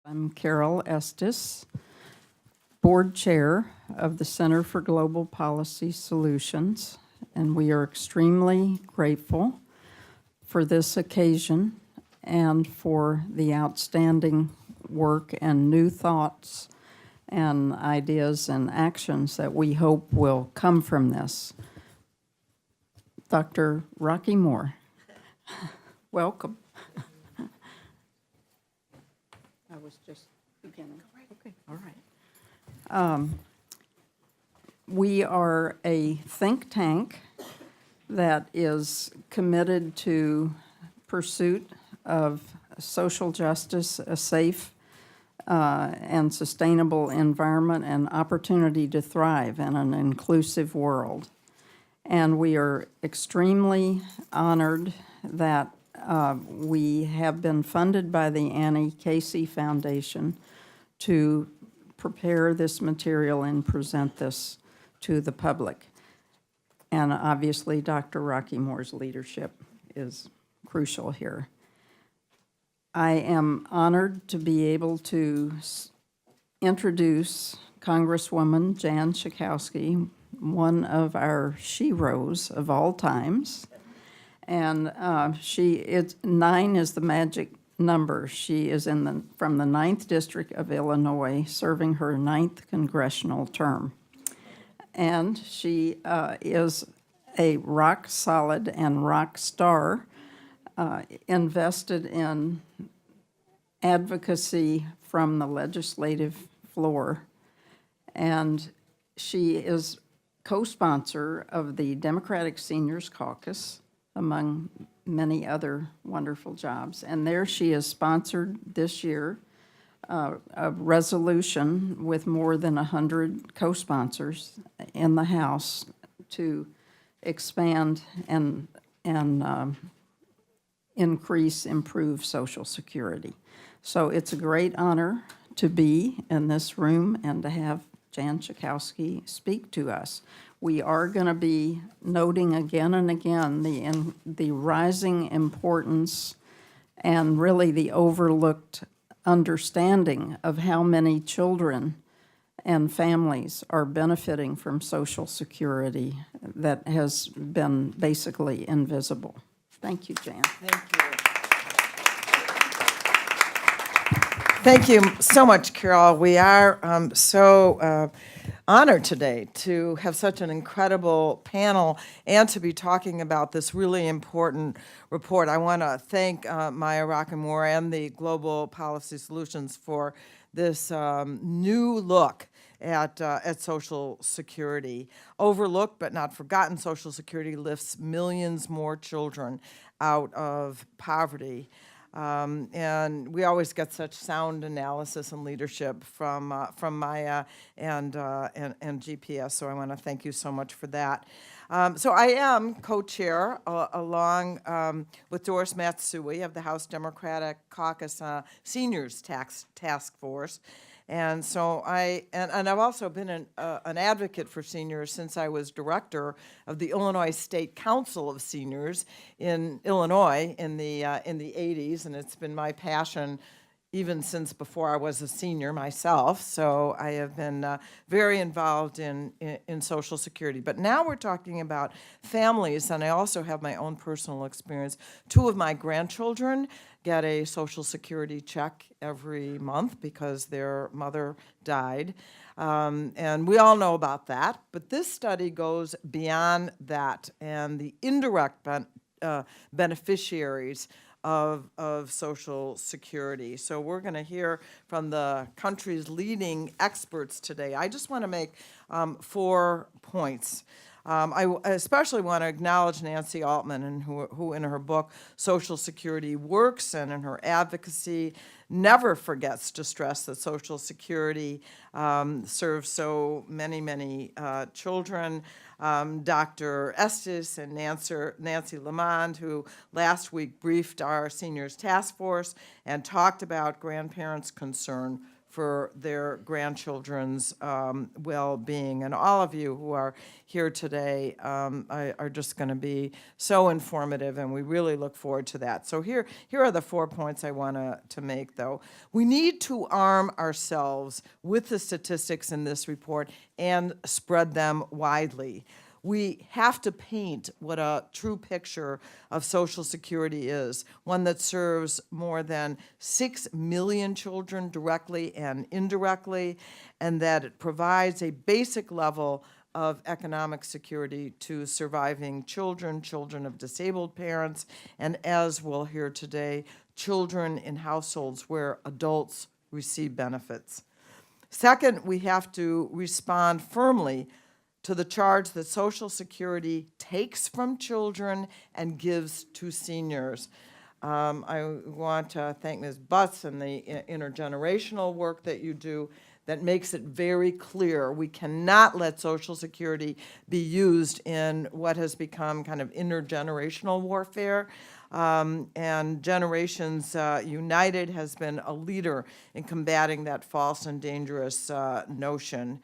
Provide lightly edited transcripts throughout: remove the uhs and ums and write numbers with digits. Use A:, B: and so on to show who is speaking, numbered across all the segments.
A: I'm Carroll Estes, Board Chair of the Center for Global Policy Solutions, and we are extremely grateful for this occasion and for the outstanding work and new thoughts and ideas and actions that we hope will come from this. Dr. Rocky Moore, welcome. I was just beginning. Okay, all right. We are a think tank that is committed to pursuit of social justice, a safe and sustainable environment, and opportunity to thrive in an inclusive world. And we are extremely honored that we have been funded by the Annie Casey Foundation to prepare this material and present this to the public. And obviously, Dr. Rocky Moore's leadership is crucial here. I am honored to be able to introduce Congresswoman Jan Schakowsky, one of our sheroes of all times. And 9 is the magic number. She is from the 9th District of Illinois, serving her 9th congressional term. And she is a rock solid and rock star, invested in advocacy from the legislative floor. And she is co-sponsor of the Democratic Seniors Caucus, among many other wonderful jobs. And there she has sponsored this year a resolution with more than 100 co-sponsors in the House to expand and improve Social Security. So it's a great honor to be in this room and to have Jan Schakowsky speak to us. We are going to be noting again and again the rising importance and really the overlooked understanding of how many children and families are benefiting from Social Security that has been basically invisible. Thank you, Jan.
B: Thank you. Thank you so much, Carol. We are so honored today to have such an incredible panel and to be talking about this really important report. I want to thank Maya Rockamore and the Global Policy Solutions for this new look at Social Security. Overlooked but not forgotten, Social Security lifts millions more children out of poverty. And we always get such sound analysis and leadership from Maya and GPS, so I want to thank you so much for that. So I am co-chair along with Doris Matsui of the House Democratic Caucus Seniors Task Force. And so I've also been an advocate for seniors since I was director of the Illinois State Council of Seniors in Illinois in the 80s, and it's been my passion even since before I was a senior myself. So I have been very involved in Social Security. But now we're talking about families, and I also have my own personal experience. 2 of my grandchildren get a Social Security check every month because their mother died. And we all know about that. But this study goes beyond that, and the indirect beneficiaries of Social Security. So we're going to hear from the country's leading experts today. I just want to make 4 points. I especially want to acknowledge Nancy Altman, and who in her book, Social Security Works, and in her advocacy, never forgets to stress that Social Security serves so many children. Dr. Estes and Nancy Lamond, who last week briefed our seniors task force and talked about grandparents' concern for their grandchildren's well-being. And all of you who are here today are just going to be so informative, and we really look forward to that. So here are the 4 points I want to make, though. We need to arm ourselves with the statistics in this report and spread them widely. We have to paint what a true picture of Social Security is, one that serves more than 6 million children directly and indirectly, and that it provides a basic level of economic security to surviving children, children of disabled parents, and, as we'll hear today, children in households where adults receive benefits. Second, we have to respond firmly to the charge that Social Security takes from children and gives to seniors. I want to thank Ms. Butts and the intergenerational work that you do that makes it very clear we cannot let Social Security be used in what has become kind of intergenerational warfare. And Generations United has been a leader in combating that false and dangerous notion.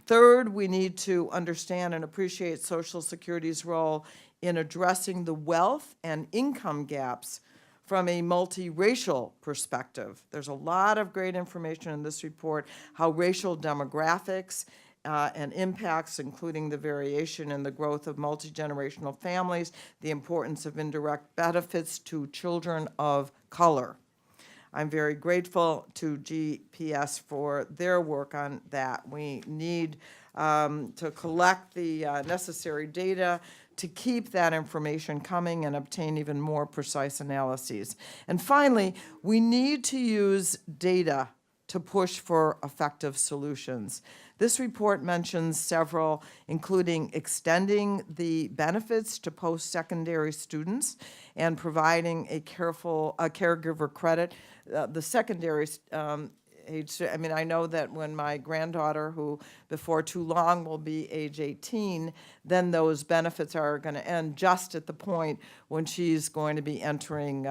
B: Third, we need to understand and appreciate Social Security's role in addressing the wealth and income gaps from a multiracial perspective. There's a lot of great information in this report, how racial demographics and impacts, including the variation in the growth of multi-generational families, the importance of indirect benefits to children of color. I'm very grateful to GPS for their work on that. We need to collect the necessary data to keep that information coming and obtain even more precise analyses. And finally, we need to use data to push for effective solutions. This report mentions several, including extending the benefits to post-secondary students and providing a caregiver credit. The secondary age, I mean, I know that when my granddaughter, who before too long will be age 18, then those benefits are going to end just at the point when she's going to be entering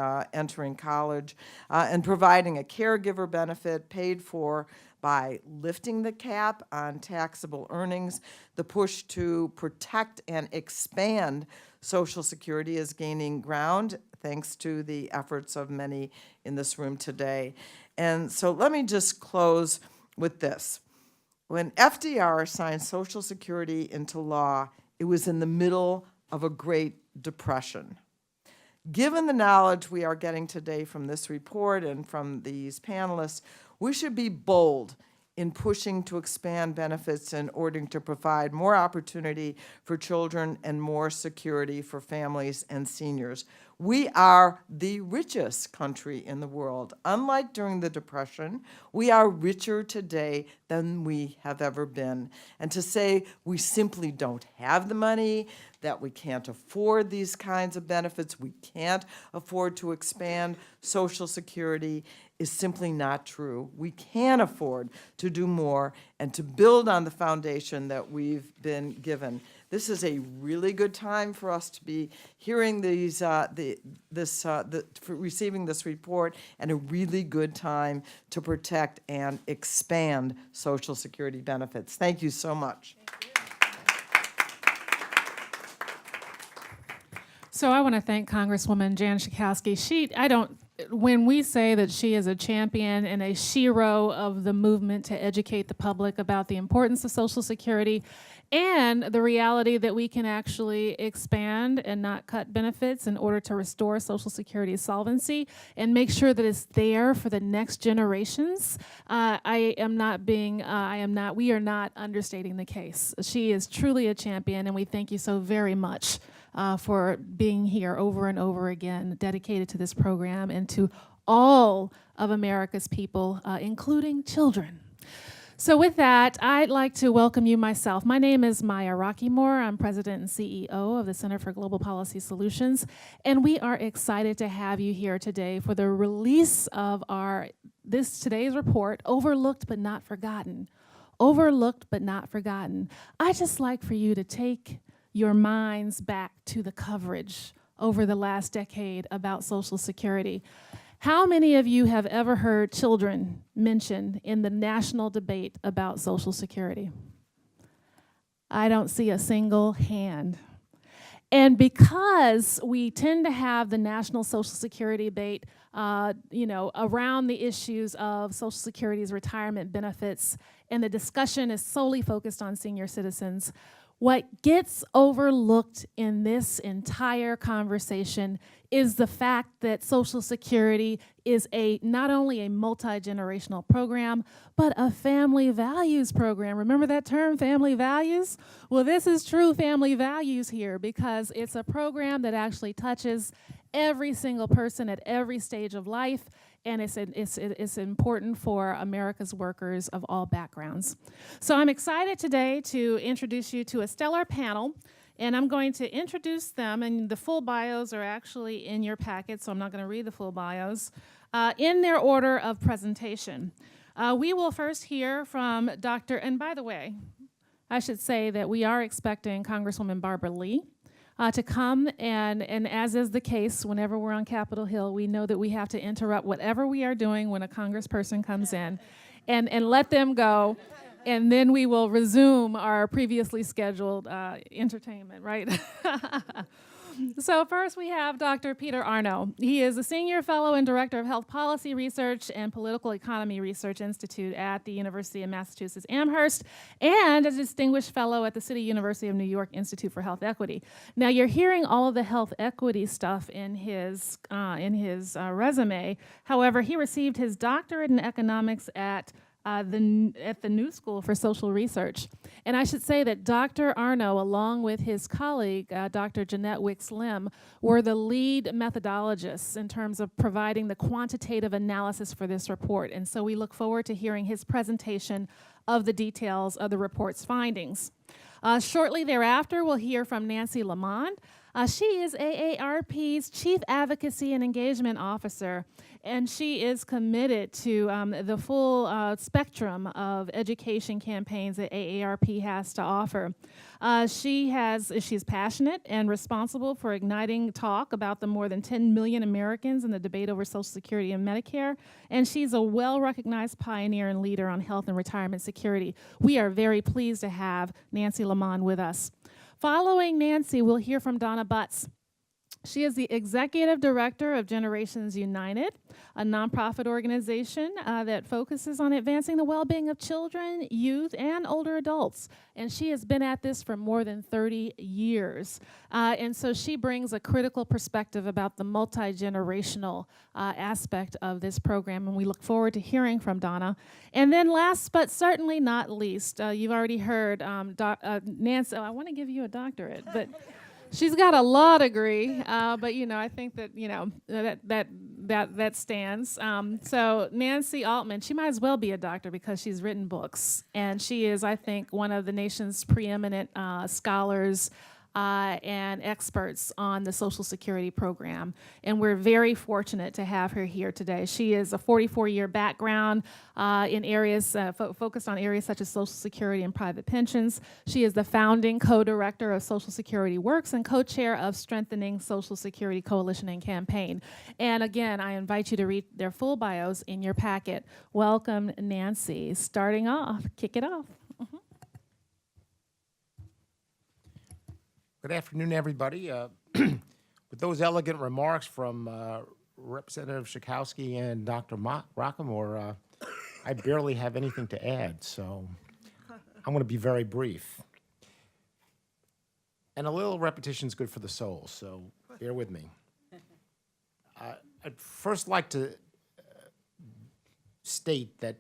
B: college, and providing a caregiver benefit paid for by lifting the cap on taxable earnings. The push to protect and expand Social Security is gaining ground thanks to the efforts of many in this room today. And so let me just close with this. When FDR signed Social Security into law, it was in the middle of a Great Depression. Given the knowledge we are getting today from this report and from these panelists, we should be bold in pushing to expand benefits in order to provide more opportunity for children and more security for families and seniors. We are the richest country in the world. Unlike during the Depression, we are richer today than we have ever been. And to say we simply don't have the money, that we can't afford these kinds of benefits, we can't afford to expand Social Security, is simply not true. We can afford to do more and to build on the foundation that we've been given. This is a really good time for us to be hearing these, receiving this report, and a really good time to protect and expand Social Security benefits. Thank you so much.
C: So I want to thank Congresswoman Jan Schakowsky. When we say that she is a champion and a shero of the movement to educate the public about the importance of Social Security and the reality that we can actually expand and not cut benefits in order to restore Social Security's solvency and make sure that it's there for the next generations, we are not understating the case. She is truly a champion, and we thank you so very much for being here over and over again, dedicated to this program and to all of America's people, including children. So with that, I'd like to welcome you myself. My name is Maya Rockymore. I'm president and CEO of the Center for Global Policy Solutions, and we are excited to have you here today for the release of today's report, Overlooked But Not Forgotten. Overlooked But Not Forgotten. I'd just like for you to take your minds back to the coverage over the last decade about Social Security. How many of you have ever heard children mentioned in the national debate about Social Security? I don't see a single hand. And because we tend to have the national Social Security debate, around the issues of Social Security's retirement benefits, and the discussion is solely focused on senior citizens, what gets overlooked in this entire conversation is the fact that Social Security is not only a multi-generational program, but a family values program. Remember that term, family values? Well, this is true family values here, because it's a program that actually touches every single person at every stage of life, and it's important for America's workers of all backgrounds. So I'm excited today to introduce you to a stellar panel, and I'm going to introduce them, and the full bios are actually in your packet, so I'm not going to read the full bios, in their order of presentation. We will first hear from Dr., and by the way, I should say that we are expecting Congresswoman Barbara Lee to come, and as is the case whenever we're on Capitol Hill, we know that we have to interrupt whatever we are doing when a congressperson comes in and let them go, and then we will resume our previously scheduled entertainment, right? So first we have Dr. Peter Arno. He is a senior fellow and director of health policy research and political economy research institute at the University of Massachusetts Amherst, and a distinguished fellow at the City University of New York Institute for Health Equity. Now you're hearing all of the health equity stuff in his resume. However, he received his doctorate in economics at the New School for Social Research. And I should say that Dr. Arno, along with his colleague, Dr. Jeanette Wicks-Lim, were the lead methodologists in terms of providing the quantitative analysis for this report. And so we look forward to hearing his presentation of the details of the report's findings. Shortly thereafter, we'll hear from Nancy Lamond. She is AARP's Chief Advocacy and Engagement Officer, and she is committed to the full spectrum of education campaigns that AARP has to offer. She's passionate and responsible for igniting talk about the more than 10 million Americans in the debate over Social Security and Medicare, and she's a well-recognized pioneer and leader on health and retirement security. We are very pleased to have Nancy Lamond with us. Following Nancy, we'll hear from Donna Butts. She is the Executive Director of Generations United, a nonprofit organization that focuses on advancing the well-being of children, youth, and older adults. And she has been at this for more than 30 years. And so she brings a critical perspective about the multi-generational aspect of this program, and we look forward to hearing from Donna. And then last but certainly not least, you've already heard Nancy. I want to give you a doctorate, but she's got a law degree, but I think that that stands. So Nancy Altman, she might as well be a doctor because she's written books, and she is, I think, one of the nation's preeminent scholars and experts on the Social Security program, and we're very fortunate to have her here today. She is a 44-year background in areas focused on areas such as Social Security and private pensions. She is the founding co-director of Social Security Works and co-chair of Strengthening Social Security Coalition and Campaign. And again, I invite you to read their full bios in your packet. Welcome, Nancy. Starting off, kick it off.
D: Good afternoon, everybody. With those elegant remarks from Representative Schakowsky and Dr. Rockamore, I barely have anything to add, so I'm going to be very brief. And a little repetition is good for the soul, so bear with me. I'd first like to state that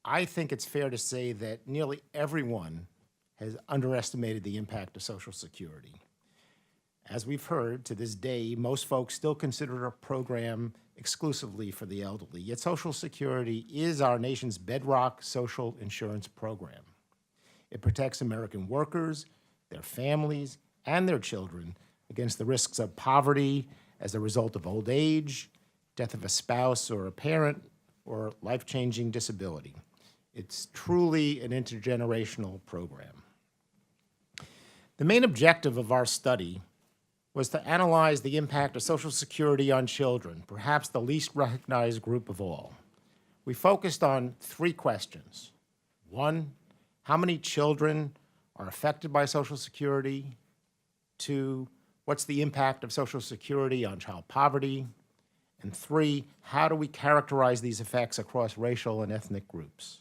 D: I think it's fair to say that nearly everyone has underestimated the impact of Social Security. As we've heard, to this day, most folks still consider it a program exclusively for the elderly, yet Social Security is our nation's bedrock social insurance program. It protects American workers, their families, and their children against the risks of poverty as a result of old age, death of a spouse or a parent, or life-changing disability. It's truly an intergenerational program. The main objective of our study was to analyze the impact of Social Security on children, perhaps the least recognized group of all. We focused on 3 questions. 1, how many children are affected by Social Security? 2, what's the impact of Social Security on child poverty? And 3, how do we characterize these effects across racial and ethnic groups?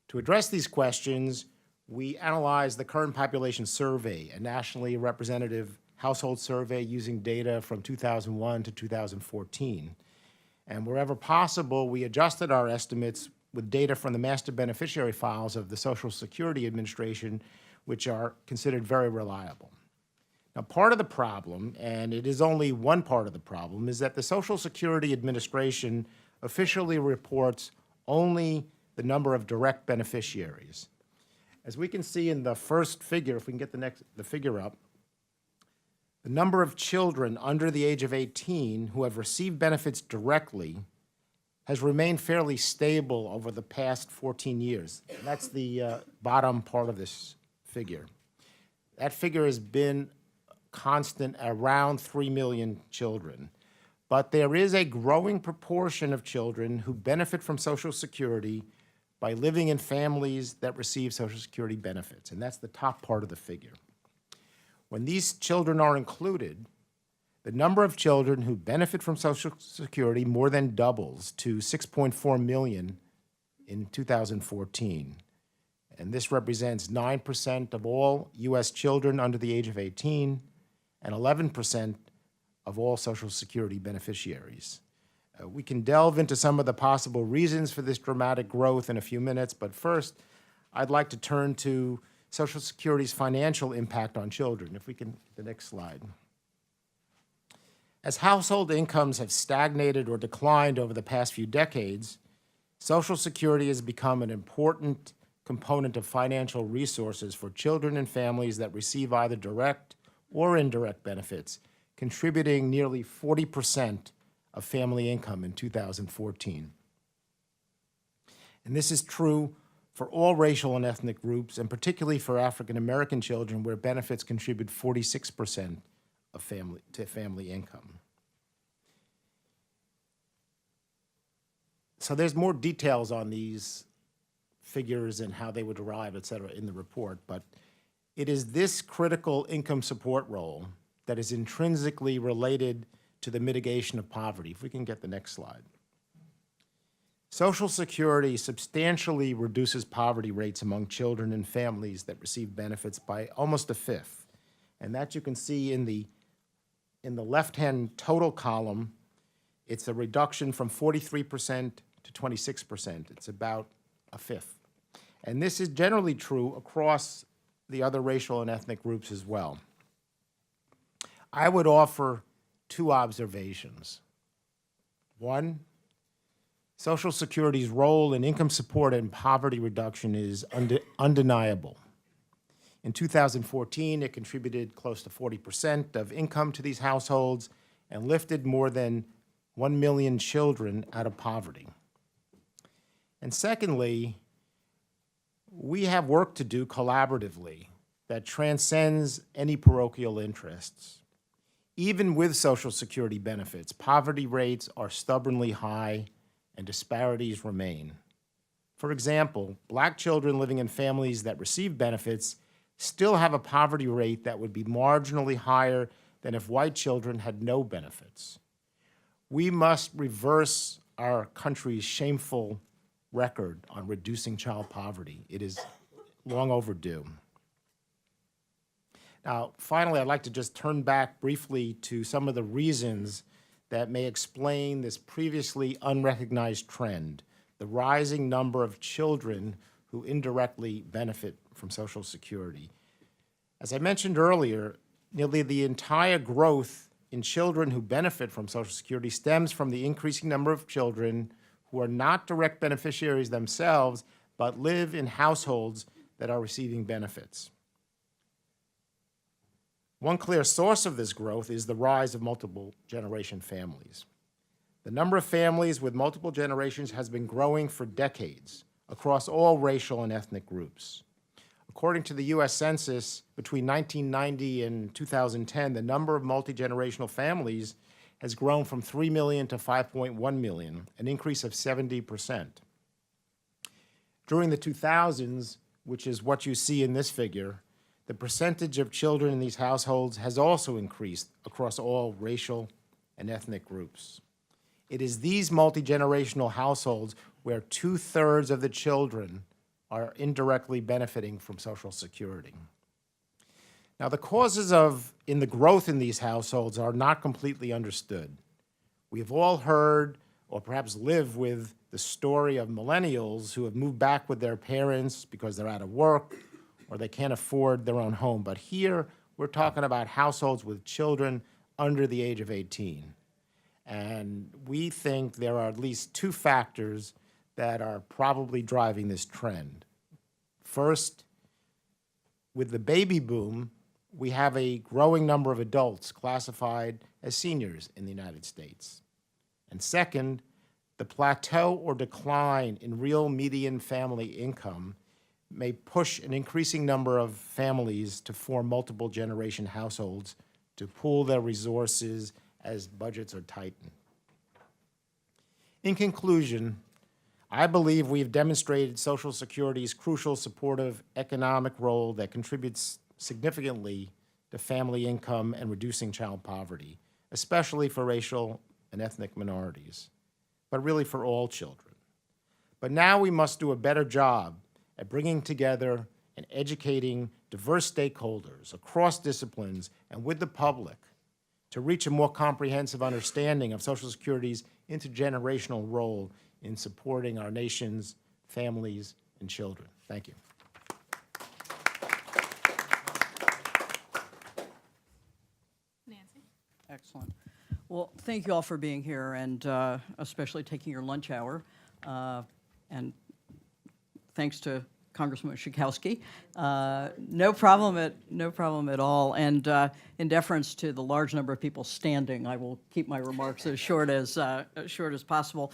D: To address these questions, we analyzed the Current Population Survey, a nationally representative household survey using data from 2001 to 2014. And wherever possible, we adjusted our estimates with data from the master beneficiary files of the Social Security Administration, which are considered very reliable. Now, part of the problem, and it is only one part of the problem, is that the Social Security Administration officially reports only the number of direct beneficiaries. As we can see in the first figure, if we can get the figure up, the number of children under the age of 18 who have received benefits directly has remained fairly stable over the past 14 years. And that's the bottom part of this figure. That figure has been constant around 3 million children. But there is a growing proportion of children who benefit from Social Security by living in families that receive Social Security benefits, and that's the top part of the figure. When these children are included, the number of children who benefit from Social Security more than doubles to 6.4 million in 2014. And this represents 9% of all U.S. children under the age of 18 and 11% of all Social Security beneficiaries. We can delve into some of the possible reasons for this dramatic growth in a few minutes, but first, I'd like to turn to Social Security's financial impact on children. If we can, the next slide. As household incomes have stagnated or declined over the past few decades, Social Security has become an important component of financial resources for children and families that receive either direct or indirect benefits, contributing nearly 40% of family income in 2014. And this is true for all racial and ethnic groups, and particularly for African American children, where benefits contribute 46% of family income. So there's more details on these figures and how they would derive, et cetera, in the report, but it is this critical income support role that is intrinsically related to the mitigation of poverty. If we can get the next slide. Social Security substantially reduces poverty rates among children and families that receive benefits by almost a fifth. And that you can see in the left-hand total column. It's a reduction from 43% to 26%. It's about a fifth. And this is generally true across the other racial and ethnic groups as well. I would offer 2 observations. 1, Social Security's role in income support and poverty reduction is undeniable. In 2014, it contributed close to 40% of income to these households and lifted more than 1 million children out of poverty. And secondly, we have work to do collaboratively that transcends any parochial interests. Even with Social Security benefits, poverty rates are stubbornly high and disparities remain. For example, Black children living in families that receive benefits still have a poverty rate that would be marginally higher than if white children had no benefits. We must reverse our country's shameful record on reducing child poverty. It is long overdue. Now, finally, I'd like to just turn back briefly to some of the reasons that may explain this previously unrecognized trend, the rising number of children who indirectly benefit from Social Security. As I mentioned earlier, nearly the entire growth in children who benefit from Social Security stems from the increasing number of children who are not direct beneficiaries themselves, but live in households that are receiving benefits. One clear source of this growth is the rise of multiple generation families. The number of families with multiple generations has been growing for decades across all racial and ethnic groups. According to the U.S. Census, between 1990 and 2010, the number of multi-generational families has grown from 3 million to 5.1 million, an increase of 70%. During the 2000s, which is what you see in this figure, the percentage of children in these households has also increased across all racial and ethnic groups. It is these multi-generational households where 2/3 of the children are indirectly benefiting from Social Security. Now, the causes in the growth in these households are not completely understood. We have all heard, or perhaps live with, the story of millennials who have moved back with their parents because they're out of work or they can't afford their own home. But here, we're talking about households with children under the age of 18. And we think there are at least two factors that are probably driving this trend. First, with the baby boom, we have a growing number of adults classified as seniors in the United States. And second, the plateau or decline in real median family income may push an increasing number of families to form multiple generation households to pool their resources as budgets are tightened. In conclusion, I believe we have demonstrated Social Security's crucial supportive economic role that contributes significantly to family income and reducing child poverty, especially for racial and ethnic minorities, but really for all children. But now we must do a better job at bringing together and educating diverse stakeholders across disciplines and with the public to reach a more comprehensive understanding of Social Security's intergenerational role in supporting our nation's families and children. Thank you.
C: Nancy?
E: Excellent. Well, thank you all for being here and especially taking your lunch hour. And thanks to Congresswoman Schakowsky. No problem at all. And in deference to the large number of people standing, I will keep my remarks as short as possible.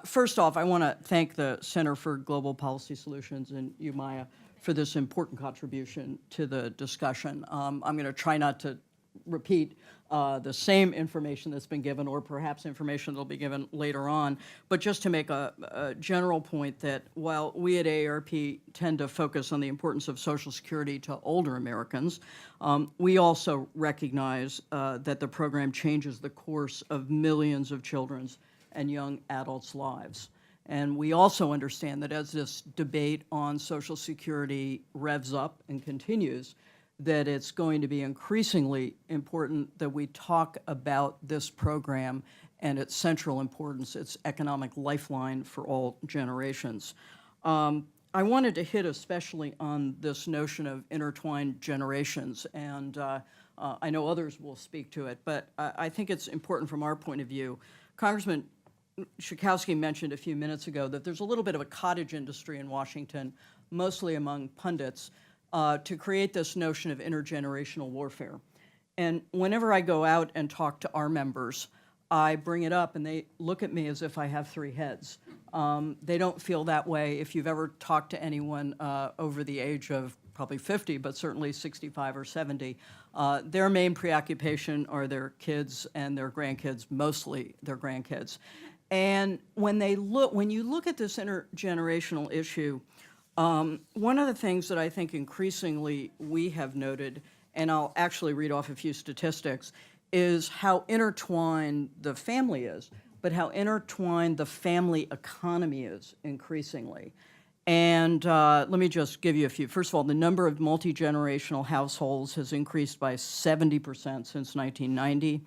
E: First off, I want to thank the Center for Global Policy Solutions and you, Maya, for this important contribution to the discussion. I'm going to try not to repeat the same information that's been given or perhaps information that will be given later on, but just to make a general point that while we at AARP tend to focus on the importance of Social Security to older Americans, we also recognize that the program changes the course of millions of children's and young adults' lives. And we also understand that as this debate on Social Security revs up and continues, that it's going to be increasingly important that we talk about this program and its central importance, its economic lifeline for all generations. I wanted to hit especially on this notion of intertwined generations, and I know others will speak to it, but I think it's important from our point of view. Congressman Schakowsky mentioned a few minutes ago that there's a little bit of a cottage industry in Washington, mostly among pundits, to create this notion of intergenerational warfare. And whenever I go out and talk to our members, I bring it up and they look at me as if I have three heads. They don't feel that way if you've ever talked to anyone over the age of probably 50, but certainly 65 or 70. Their main preoccupation are their kids and their grandkids, mostly their grandkids. And when you look at this intergenerational issue, one of the things that I think increasingly we have noted, and I'll actually read off a few statistics, is how intertwined the family is, but how intertwined the family economy is increasingly. And let me just give you a few. First of all, the number of multi-generational households has increased by 70% since 1990.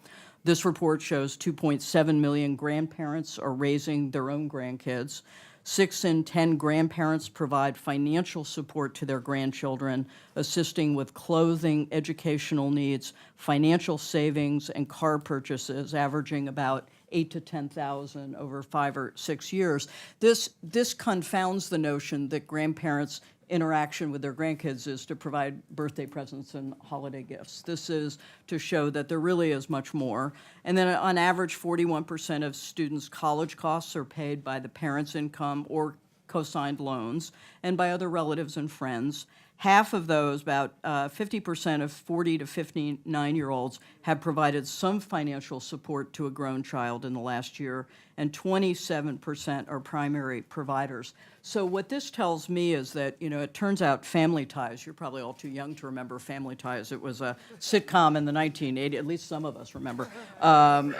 E: This report shows 2.7 million grandparents are raising their own grandkids. 6 in 10 grandparents provide financial support to their grandchildren, assisting with clothing, educational needs, financial savings, and car purchases, averaging about $8,000 to $10,000 over 5 or 6 years. This confounds the notion that grandparents' interaction with their grandkids is to provide birthday presents and holiday gifts. This is to show that there really is much more. And then on average, 41% of students' college costs are paid by the parents' income or co-signed loans and by other relatives and friends. half of those, about 50% of 40 to 59-year-olds, have provided some financial support to a grown child in the last year, and 27% are primary providers. So what this tells me is that, it turns out Family Ties, you're probably all too young to remember Family Ties. It was a sitcom in the 1980s, at least some of us remember,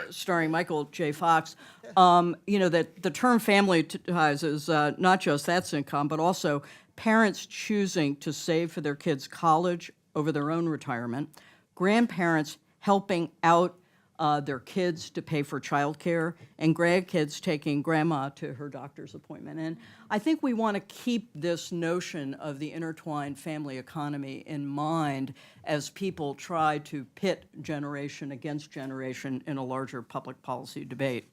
E: starring Michael J. Fox. That the term Family Ties is not just that sitcom, but also parents choosing to save for their kids' college over their own retirement, grandparents helping out their kids to pay for childcare, and grandkids taking grandma to her doctor's appointment. And I think we want to keep this notion of the intertwined family economy in mind as people try to pit generation against generation in a larger public policy debate.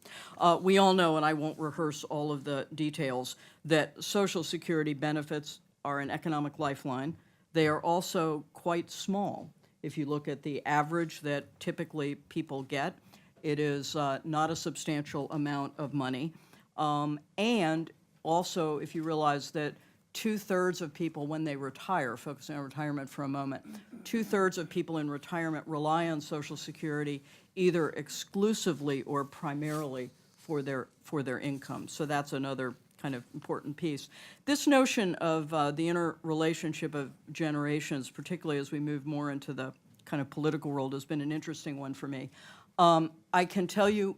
E: We all know, and I won't rehearse all of the details, that Social Security benefits are an economic lifeline. They are also quite small. If you look at the average that typically people get, it is not a substantial amount of money. And also, if you realize that 2/3 of people when they retire, focusing on retirement for a moment, 2/3 of people in retirement rely on Social Security either exclusively or primarily for their income. So that's another kind of important piece. This notion of the interrelationship of generations, particularly as we move more into the kind of political world, has been an interesting one for me. I can tell you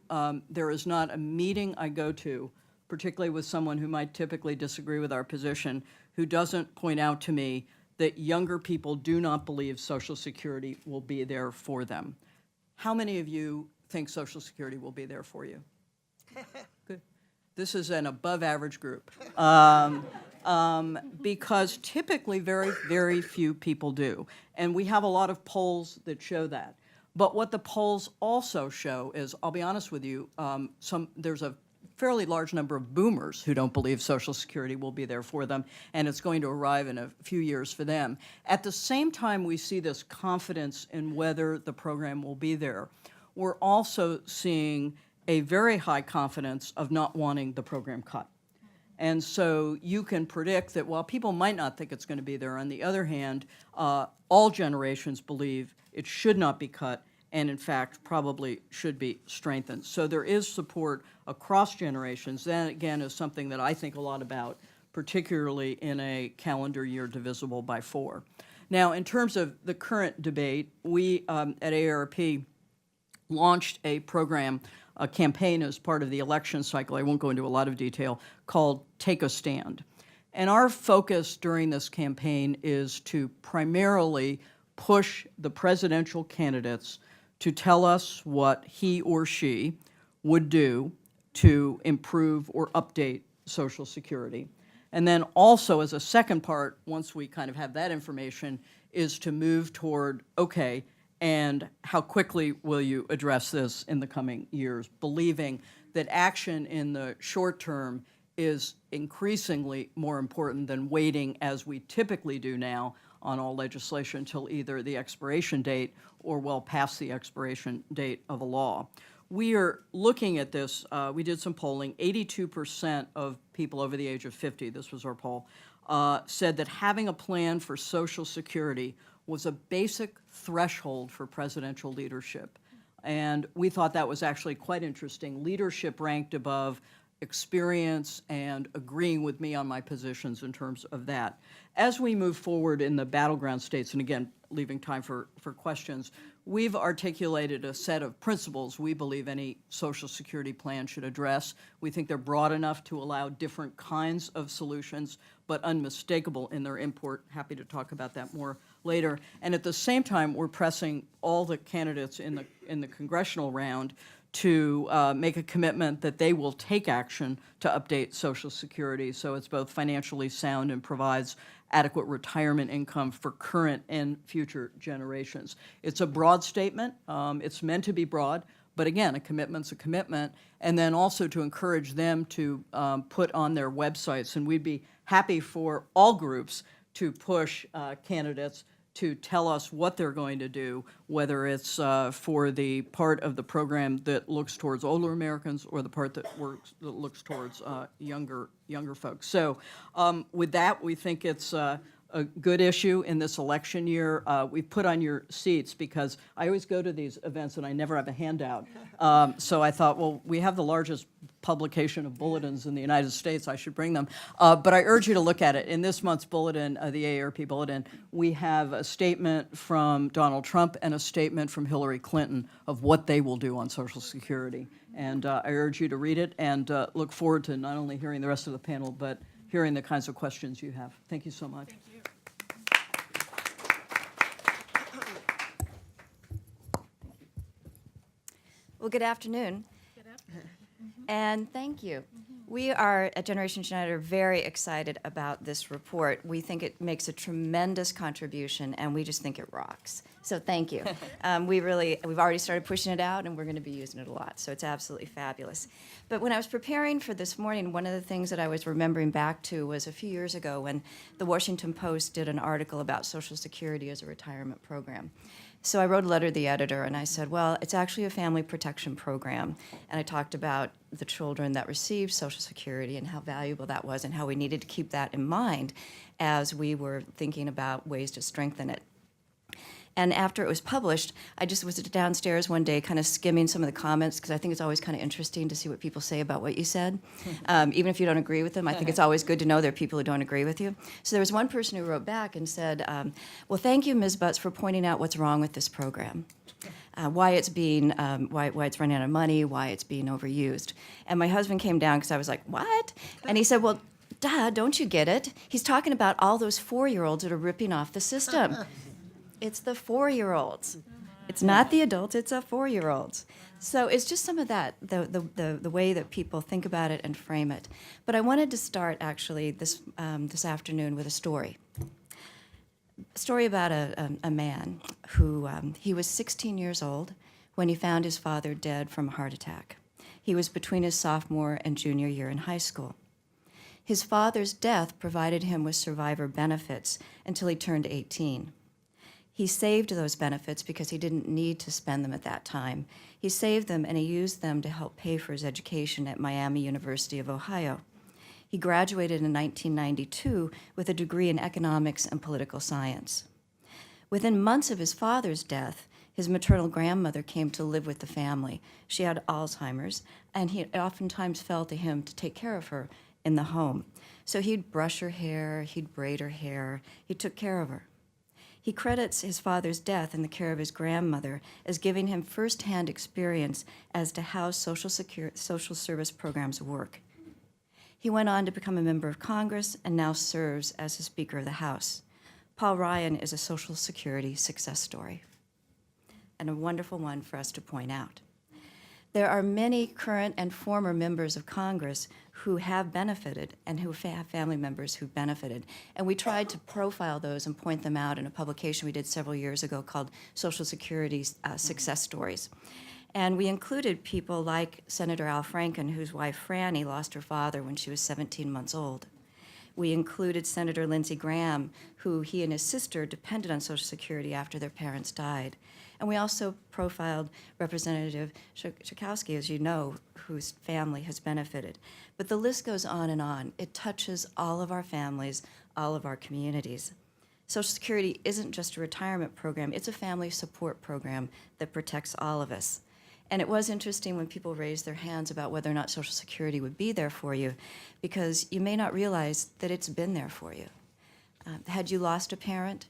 E: there is not a meeting I go to, particularly with someone who might typically disagree with our position, who doesn't point out to me that younger people do not believe Social Security will be there for them. How many of you think Social Security will be there for you? Good. This is an above-average group, because typically very, very few people do. And we have a lot of polls that show that. But what the polls also show is, I'll be honest with you, there's a fairly large number of boomers who don't believe Social Security will be there for them, and it's going to arrive in a few years for them. At the same time we see this confidence in whether the program will be there, we're also seeing a very high confidence of not wanting the program cut. And so you can predict that while people might not think it's going to be there, on the other hand, all generations believe it should not be cut, and in fact probably should be strengthened. So there is support across generations. That again is something that I think a lot about, particularly in a calendar year divisible by 4. Now, in terms of the current debate, we at AARP launched a program, a campaign as part of the election cycle, I won't go into a lot of detail, called Take a Stand. And our focus during this campaign is to primarily push the presidential candidates to tell us what he or she would do to improve or update Social Security. And then also as a second part, once we kind of have that information, is to move toward, okay, and how quickly will you address this in the coming years, believing that action in the short term is increasingly more important than waiting, as we typically do now, on all legislation until either the expiration date or well past the expiration date of a law. We are looking at this, we did some polling, 82% of people over the age of 50, this was our poll, said that having a plan for Social Security was a basic threshold for presidential leadership. And we thought that was actually quite interesting. Leadership ranked above experience and agreeing with me on my positions in terms of that. As we move forward in the battleground states, and again, leaving time for questions, we've articulated a set of principles we believe any Social Security plan should address. We think they're broad enough to allow different kinds of solutions, but unmistakable in their import. Happy to talk about that more later. And at the same time, we're pressing all the candidates in the congressional round to make a commitment that they will take action to update Social Security so it's both financially sound and provides adequate retirement income for current and future generations. It's a broad statement. It's meant to be broad, but again, a commitment's a commitment. And then also to encourage them to put on their websites, and we'd be happy for all groups to push candidates to tell us what they're going to do, whether it's for the part of the program that looks towards older Americans or the part that looks towards younger folks. So with that, we think it's a good issue in this election year. We've put on your seats, because I always go to these events and I never have a handout. So I thought, well, we have the largest publication of bulletins in the United States. I should bring them. But I urge you to look at it. In this month's bulletin, the AARP bulletin, we have a statement from Donald Trump and a statement from Hillary Clinton of what they will do on Social Security. And I urge you to read it, and look forward to not only hearing the rest of the panel, but hearing the kinds of questions you have. Thank you so much.
C: Thank you.
F: Well, good afternoon. And thank you. We are at Generation Schneider very excited about this report. We think it makes a tremendous contribution, and we just think it rocks. So thank you. We've already started pushing it out, and we're going to be using it a lot. So it's absolutely fabulous. But when I was preparing for this morning, one of the things that I was remembering back to was a few years ago when the Washington Post did an article about Social Security as a retirement program. So I wrote a letter to the editor, and I said, well, it's actually a family protection program. And I talked about the children that received Social Security and how valuable that was and how we needed to keep that in mind as we were thinking about ways to strengthen it. And after it was published, I just was downstairs one day kind of skimming some of the comments, because I think it's always kind of interesting to see what people say about what you said. Even if you don't agree with them, I think it's always good to know there are people who don't agree with you. So there was one person who wrote back and said, well, thank you, Ms. Butts, for pointing out what's wrong with this program. Why it's being, why it's running out of money, why it's being overused. And my husband came down because I was like, what? And he said, well, duh, don't you get it? He's talking about all those 4-year-olds that are ripping off the system. It's the 4-year-olds. It's not the adults, it's the 4-year-olds. So it's just some of that, the way that people think about it and frame it. But I wanted to start, actually, this afternoon with a story. A story about a man who, he was 16 years old when he found his father dead from a heart attack. He was between his sophomore and junior year in high school. His father's death provided him with survivor benefits until he turned 18. He saved those benefits because he didn't need to spend them at that time. He saved them and he used them to help pay for his education at Miami University of Ohio. He graduated in 1992 with a degree in economics and political science. Within months of his father's death, his maternal grandmother came to live with the family. She had Alzheimer's, and it oftentimes fell to him to take care of her in the home. So he'd brush her hair, he'd braid her hair, he took care of her. He credits his father's death and the care of his grandmother as giving him firsthand experience as to how social service programs work. He went on to become a member of Congress and now serves as the Speaker of the House. Paul Ryan is a Social Security success story, and a wonderful one for us to point out. There are many current and former members of Congress who have benefited and who have family members who benefited. And we tried to profile those and point them out in a publication we did several years ago called Social Security Success Stories. And we included people like Senator Al Franken, whose wife Franny lost her father when she was 17 months old. We included Senator Lindsey Graham, who he and his sister depended on Social Security after their parents died. And we also profiled Representative Schakowsky, as you know, whose family has benefited. But the list goes on and on. It touches all of our families, all of our communities. Social Security isn't just a retirement program, it's a family support program that protects all of us. And it was interesting when people raised their hands about whether or not Social Security would be there for you, because you may not realize that it's been there for you. Had you lost a parent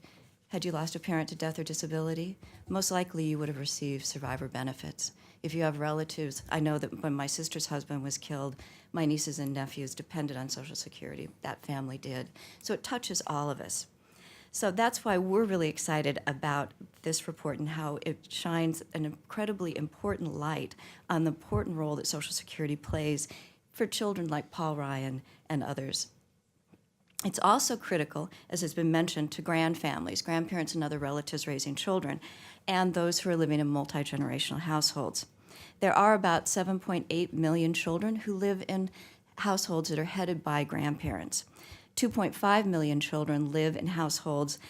F: to death or disability, most likely you would have received survivor benefits. If you have relatives, I know that when my sister's husband was killed, my nieces and nephews depended on Social Security. That family did. So it touches all of us. So that's why we're really excited about this report and how it shines an incredibly important light on the important role that Social Security plays for children like Paul Ryan and others. It's also critical, as has been mentioned, to grandparents and other relatives raising children, and those who are living in multi-generational households. There are about 7.8 million children who live in households that are headed by grandparents. 2.5 million children live in households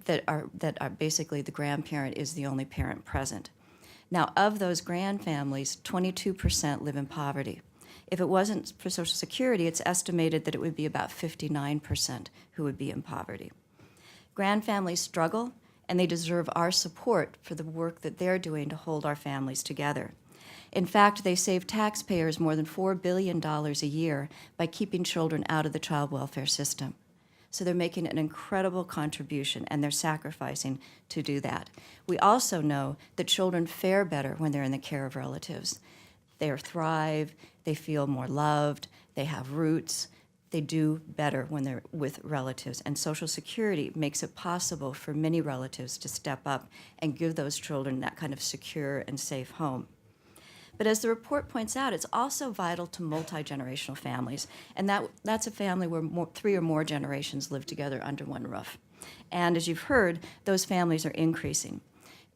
F: that are basically the grandparent is the only parent present. Now, of those grandfamilies, 22% live in poverty. If it wasn't for Social Security, it's estimated that it would be about 59% who would be in poverty. Grand families struggle, and they deserve our support for the work that they're doing to hold our families together. In fact, they save taxpayers more than $4 billion a year by keeping children out of the child welfare system. So they're making an incredible contribution, and they're sacrificing to do that. We also know that children fare better when they're in the care of relatives. They thrive, they feel more loved, they have roots, they do better when they're with relatives. And Social Security makes it possible for many relatives to step up and give those children that kind of secure and safe home. But as the report points out, it's also vital to multi-generational families, and that's a family where 3 or more generations live together under one roof. And as you've heard, those families are increasing.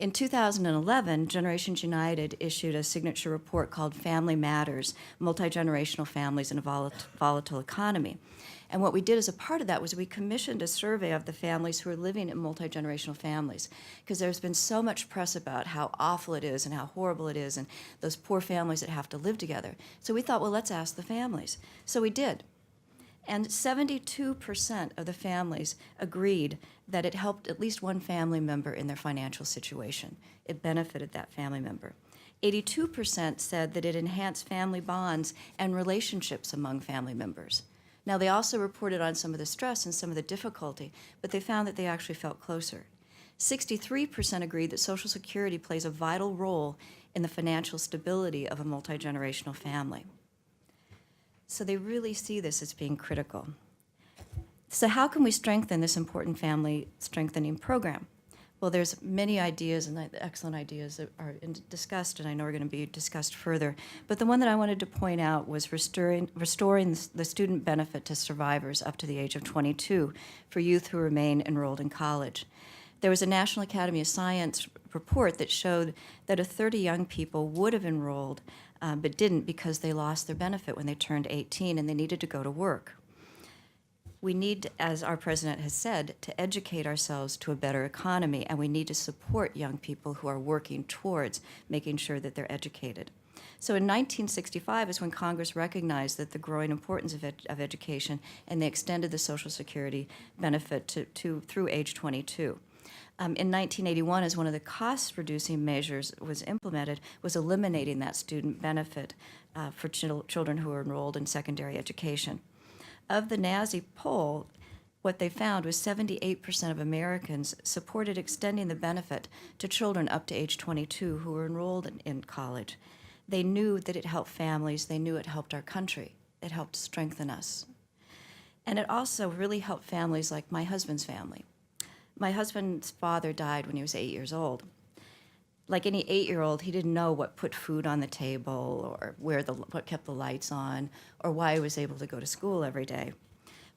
F: In 2011, Generations United issued a signature report called Family Matters, Multi-Generational Families in a Volatile Economy. And what we did as a part of that was we commissioned a survey of the families who are living in multi-generational families, because there's been so much press about how awful it is and how horrible it is and those poor families that have to live together. So we thought, well, let's ask the families. So we did. And 72% of the families agreed that it helped at least one family member in their financial situation. It benefited that family member. 82% said that it enhanced family bonds and relationships among family members. Now, they also reported on some of the stress and some of the difficulty, but they found that they actually felt closer. 63% agreed that Social Security plays a vital role in the financial stability of a multi-generational family. So they really see this as being critical. So how can we strengthen this important family strengthening program? Well, there's many ideas and excellent ideas that are discussed, and I know are going to be discussed further. But the one that I wanted to point out was restoring the student benefit to survivors up to the age of 22 for youth who remain enrolled in college. There was a National Academy of Science report that showed that a third of young people would have enrolled but didn't because they lost their benefit when they turned 18 and they needed to go to work. We need, as our president has said, to educate ourselves to a better economy, and we need to support young people who are working towards making sure that they're educated. So in 1965 is when Congress recognized that the growing importance of education, and they extended the Social Security benefit through age 22. In 1981, as one of the cost-reducing measures was implemented, was eliminating that student benefit for children who are enrolled in secondary education. Of the NASI poll, what they found was 78% of Americans supported extending the benefit to children up to age 22 who were enrolled in college. They knew that it helped families. They knew it helped our country. It helped strengthen us. And it also really helped families like my husband's family. My husband's father died when he was 8 years old. Like any 8-year-old, he didn't know what put food on the table or what kept the lights on or why he was able to go to school every day.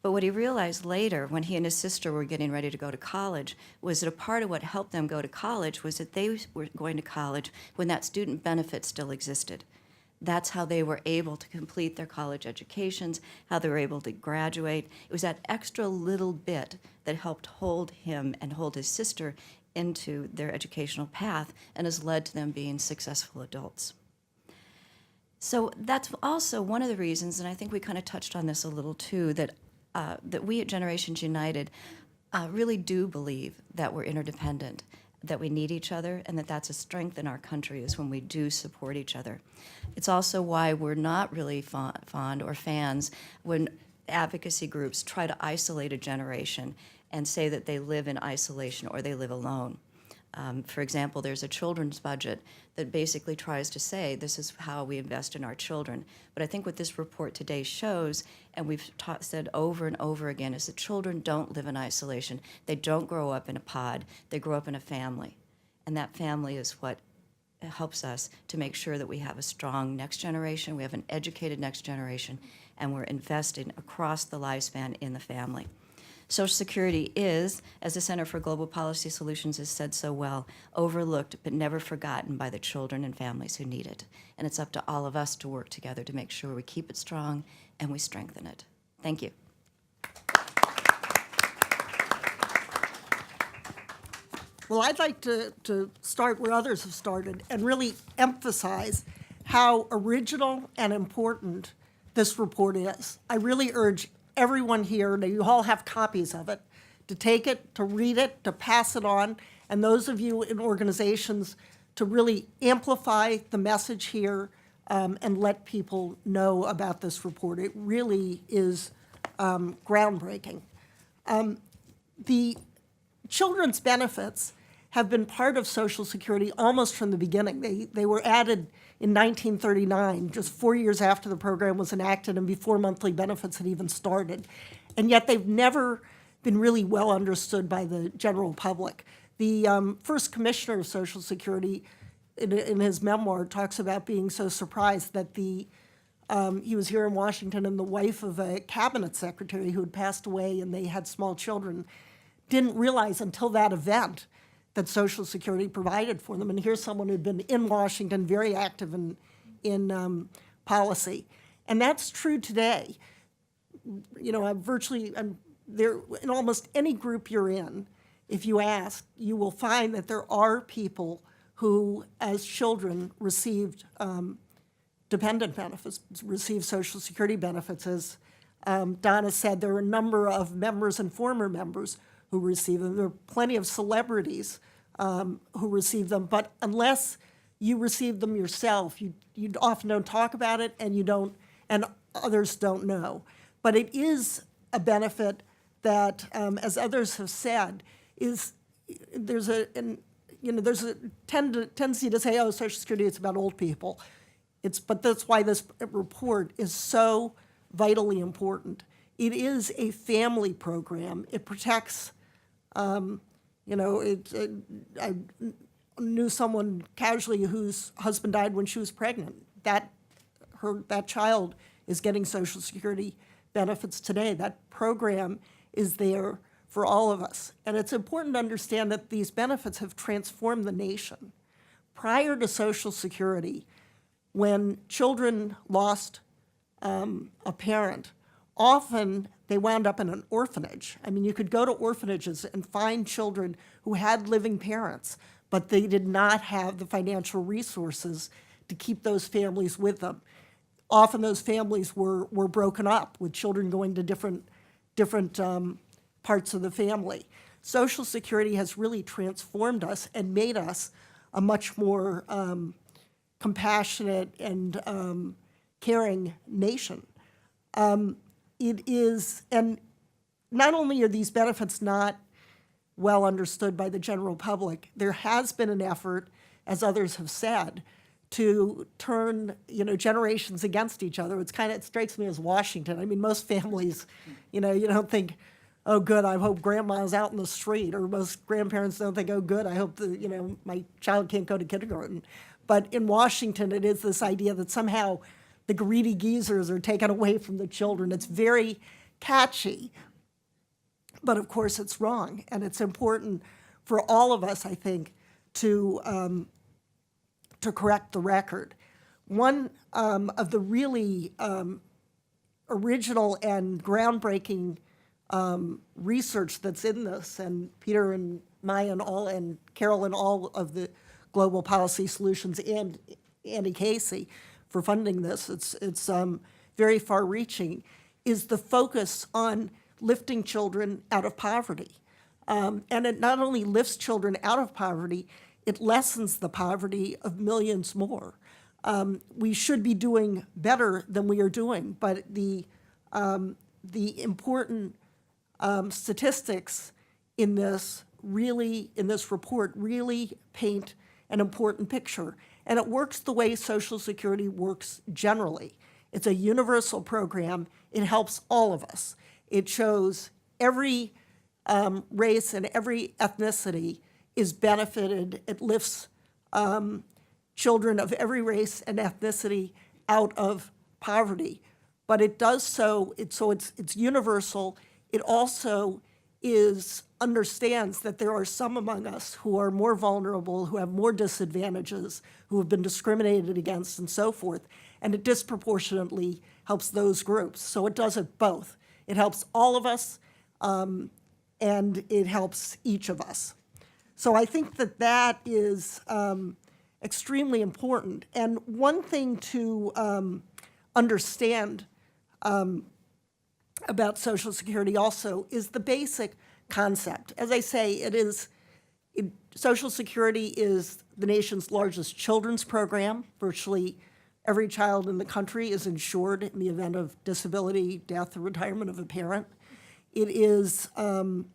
F: But what he realized later, when he and his sister were getting ready to go to college, was that a part of what helped them go to college was that they were going to college when that student benefit still existed. That's how they were able to complete their college educations, how they were able to graduate. It was that extra little bit that helped hold him and hold his sister into their educational path and has led to them being successful adults. So that's also one of the reasons, and I think we kind of touched on this a little too, that we at Generations United really do believe that we're interdependent, that we need each other, and that that's a strength in our country is when we do support each other. It's also why we're not really fond or fans when advocacy groups try to isolate a generation and say that they live in isolation or they live alone. For example, there's a children's budget that basically tries to say this is how we invest in our children. But I think what this report today shows, and we've said over and over again, is that children don't live in isolation. They don't grow up in a pod. They grow up in a family. And that family is what helps us to make sure that we have a strong next generation, we have an educated next generation, and we're investing across the lifespan in the family. Social Security is, as the Center for Global Policy Solutions has said so well, overlooked but never forgotten by the children and families who need it. And it's up to all of us to work together to make sure we keep it strong and we strengthen it. Thank you.
G: Well, I'd like to start where others have started and really emphasize how original and important this report is. I really urge everyone here, now you all have copies of it, to take it, to read it, to pass it on, and those of you in organizations to really amplify the message here and let people know about this report. It really is groundbreaking. The children's benefits have been part of Social Security almost from the beginning. They were added in 1939, just 4 years after the program was enacted and before monthly benefits had even started. And yet they've never been really well understood by the general public. The first commissioner of Social Security, in his memoir, talks about being so surprised that he was here in Washington and the wife of a cabinet secretary who had passed away and they had small children didn't realize until that event that Social Security provided for them. And here's someone who'd been in Washington, very active in policy. And that's true today. You know, I'm there in almost any group you're in, if you ask, you will find that there are people who, as children, received dependent benefits, received Social Security benefits. As Donna said, there are a number of members and former members who receive them. There are plenty of celebrities who receive them, but unless you receive them yourself, you often don't talk about it, and you don't, and others don't know. But it is a benefit that, as others have said, there's a tendency to say, oh, Social Security, it's about old people. But that's why this report is so vitally important. It is a family program. It protects, I knew someone casually whose husband died when she was pregnant. That child is getting Social Security benefits today. That program is there for all of us. And it's important to understand that these benefits have transformed the nation. Prior to Social Security, when children lost a parent, often they wound up in an orphanage. I mean, you could go to orphanages and find children who had living parents, but they did not have the financial resources to keep those families with them. Often those families were broken up, with children going to different parts of the family. Social Security has really transformed us and made us a much more compassionate and caring nation. It is, and not only are these benefits not well understood by the general public, there has been an effort, as others have said, to turn generations against each other. It strikes me as Washington. I mean, most families, you don't think, oh, good, I hope grandma's out in the street, or most grandparents don't think, oh, good, I hope my child can't go to kindergarten. But in Washington, it is this idea that somehow the greedy geezers are taken away from the children. It's very catchy, but of course it's wrong. And it's important for all of us, I think, to correct the record. One of the really original and groundbreaking research that's in this, and Peter and Maya and Carroll and all of the Global Policy Solutions and Andy Casey for funding this, it's very far-reaching, is the focus on lifting children out of poverty. And it not only lifts children out of poverty, it lessens the poverty of millions more. We should be doing better than we are doing, but the important statistics in this report really paint an important picture. And it works the way Social Security works generally. It's a universal program. It helps all of us. It shows every race and every ethnicity is benefited. It lifts children of every race and ethnicity out of poverty. But it does so, it's universal. It also understands that there are some among us who are more vulnerable, who have more disadvantages, who have been discriminated against, and so forth. And it disproportionately helps those groups. So it does it both. It helps all of us, and it helps each of us. So I think that is extremely important. And one thing to understand about Social Security also is the basic concept. As I say, Social Security is the nation's largest children's program. Virtually every child in the country is insured in the event of disability, death, or retirement of a parent. It is and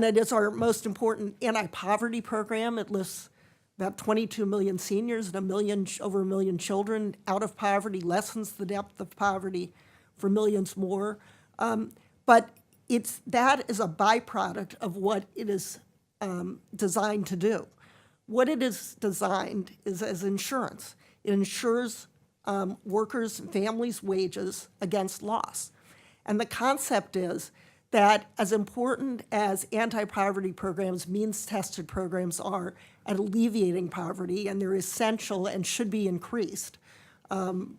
G: it is our most important anti-poverty program. It lifts about 22 million seniors and over a million children out of poverty, lessens the depth of poverty for millions more. But that is a byproduct of what it is designed to do. What it is designed is as insurance. It insures workers' and families' wages against loss. And the concept is that as important as anti-poverty programs, means-tested programs are at alleviating poverty, and they're essential and should be increased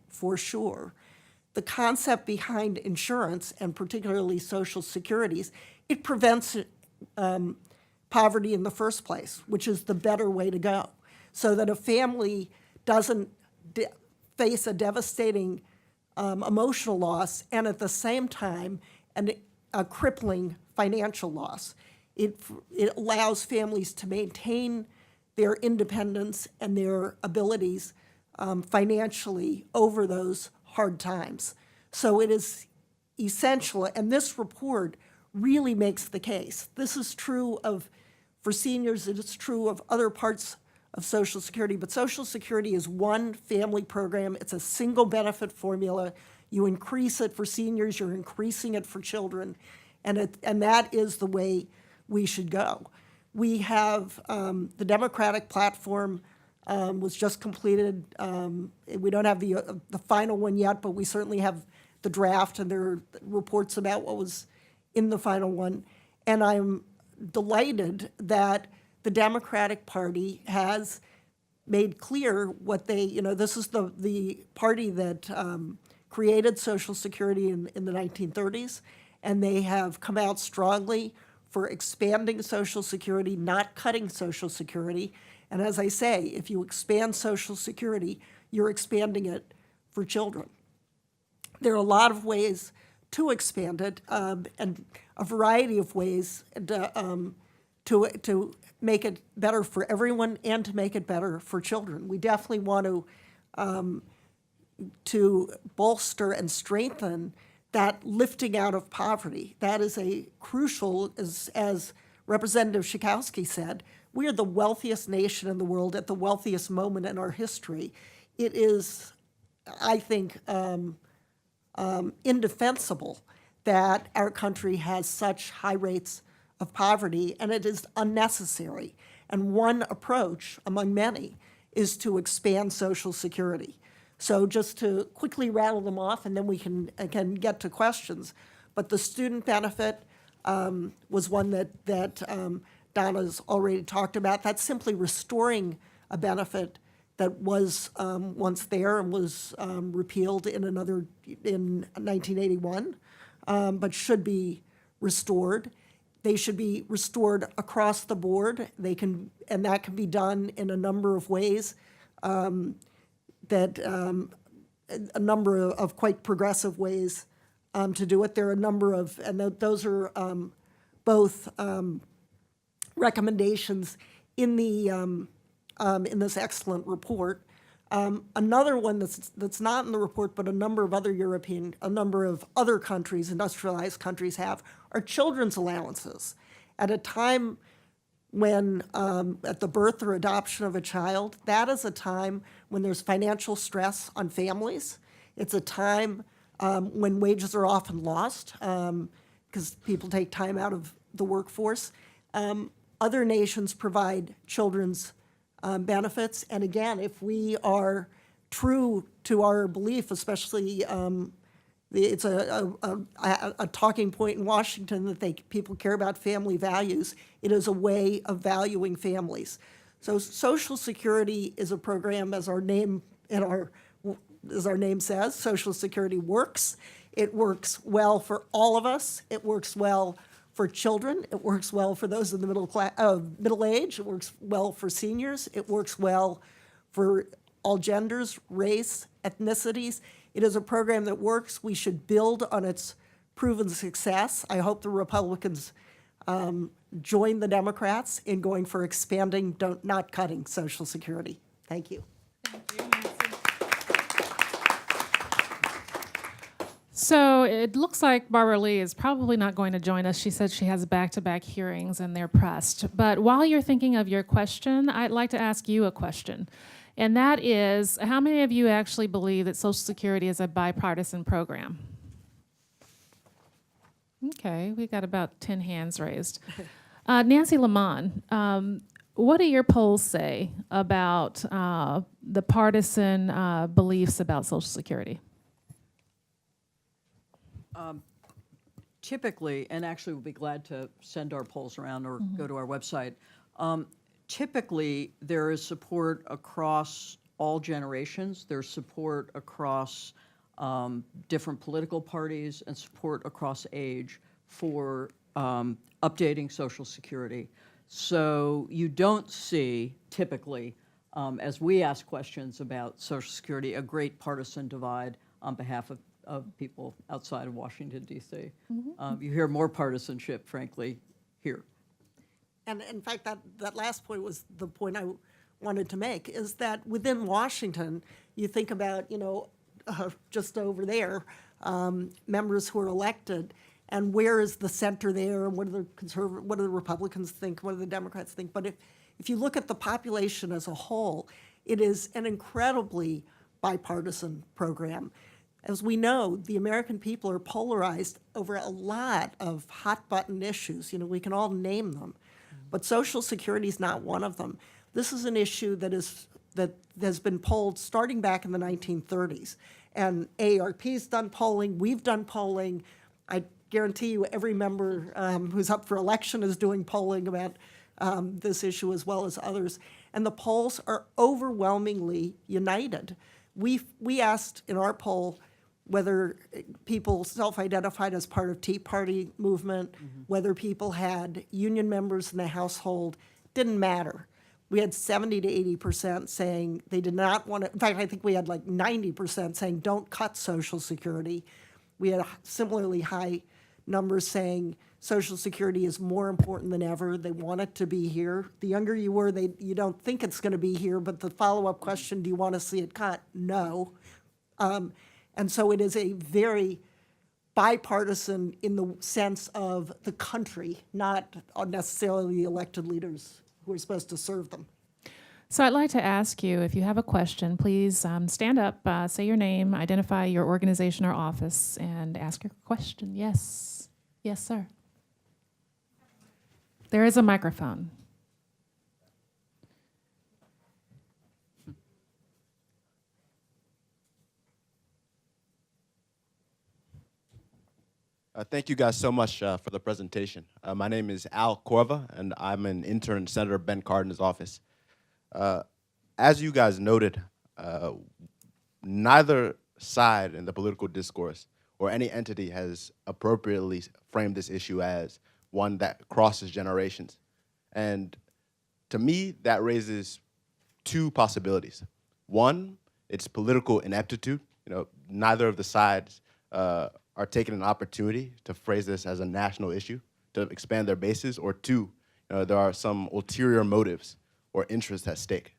G: for sure, the concept behind insurance, and particularly Social Security's, it prevents poverty in the first place, which is the better way to go, so that a family doesn't face a devastating emotional loss and at the same time a crippling financial loss. It allows families to maintain their independence and their abilities financially over those hard times. So it is essential, and this report really makes the case. This is true for seniors, it is true of other parts of Social Security, but Social Security is one family program. It's a single benefit formula. You increase it for seniors, you're increasing it for children, and that is the way we should go. We have the Democratic platform was just completed. We don't have the final one yet, but we certainly have the draft, and there are reports about what was in the final one. And I'm delighted that the Democratic Party has made clear what this is the party that created Social Security in the 1930s, and they have come out strongly for expanding Social Security, not cutting Social Security. And as I say, if you expand Social Security, you're expanding it for children. There are a lot of ways to expand it, and a variety of ways to make it better for everyone and to make it better for children. We definitely want to bolster and strengthen that lifting out of poverty. That is a crucial, as Representative Schakowsky said, we are the wealthiest nation in the world at the wealthiest moment in our history. It is, I think, indefensible that our country has such high rates of poverty, and it is unnecessary. And one approach, among many, is to expand Social Security. So just to quickly rattle them off, and then we can get to questions. But the student benefit was one that Donna's already talked about. That's simply restoring a benefit that was once there and was repealed in 1981, but should be restored. They should be restored across the board. And that can be done in a number of ways. A number of quite progressive ways to do it. There are a number of, and those are both recommendations in this excellent report. Another one that's not in the report, but a number of other countries, industrialized countries, have are children's allowances. At a time when at the birth or adoption of a child, that is a time when there's financial stress on families. It's a time when wages are often lost because people take time out of the workforce. Other nations provide children's benefits, and again, if we are true to our belief, especially it's a talking point in Washington that people care about family values. It is a way of valuing families. So Social Security is a program, as our name says. Social Security works. It works well for all of us. It works well for children. It works well for those in the middle age. It works well for seniors. It works well for all genders, race, ethnicities. It is a program that works. We should build on its proven success. I hope the Republicans join the Democrats in going for expanding, not cutting Social Security. Thank you.
C: So it looks like Barbara Lee is probably not going to join us. She said she has back-to-back hearings and they're pressed. But while you're thinking of your question, I'd like to ask you a question. And that is, how many of you actually believe that Social Security is a bipartisan program? Okay, we got about 10 hands raised. Nancy Lamond, what do your polls say about the partisan beliefs about Social Security?
E: Typically, and actually we'll be glad to send our polls around or go to our website, typically there is support across all generations. There's support across different political parties and support across age for updating Social Security. So you don't see typically, as we ask questions about Social Security, a great partisan divide on behalf of people outside of Washington, D.C. You hear more partisanship, frankly, here.
G: And in fact, that last point was the point I wanted to make, is that within Washington, you think about, just over there, members who are elected, and where is the center there, and what do the Republicans think, what do the Democrats think? But if you look at the population as a whole, it is an incredibly bipartisan program. As we know, the American people are polarized over a lot of hot-button issues. We can all name them, but Social Security is not one of them. This is an issue that has been polled starting back in the 1930s, and AARP's done polling. We've done polling. I guarantee you, every member who's up for election is doing polling about this issue as well as others, and the polls are overwhelmingly united. We asked in our poll whether people self-identified as part of Tea Party movement, whether people had union members in the household, didn't matter. We had 70 to 80% saying they did not want to. In fact, I think we had like 90% saying don't cut Social Security. We had similarly high numbers saying Social Security is more important than ever. They want it to be here. The younger you were, you don't think it's going to be here, but the follow-up question, do you want to see it cut? No. And so it is a very bipartisan in the sense of the country, not necessarily the elected leaders who are supposed to serve them.
C: So I'd like to ask you, if you have a question, please stand up, say your name, identify your organization or office, and ask your question. Yes. Yes, sir. There is a microphone.
H: Thank you guys so much for the presentation. My name is Al Corva, and I'm an intern in Senator Ben Cardin's office. As you guys noted, neither side in the political discourse or any entity has appropriately framed this issue as one that crosses generations. And to me, that raises two possibilities. One, it's political ineptitude. Neither of the sides are taking an opportunity to phrase this as a national issue, to expand their bases, or two, there are some ulterior motives or interests at stake.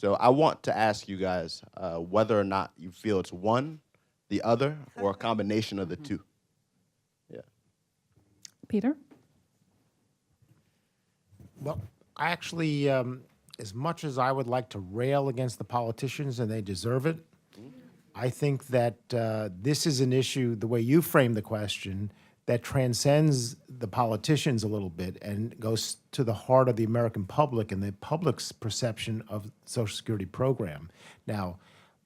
H: So I want to ask you guys whether or not you feel it's one, the other, or a combination of the two. Yeah.
C: Peter?
D: Well, I actually, as much as I would like to rail against the politicians, and they deserve it, I think that this is an issue, the way you frame the question, that transcends the politicians a little bit and goes to the heart of the American public and the public's perception of the Social Security program. Now,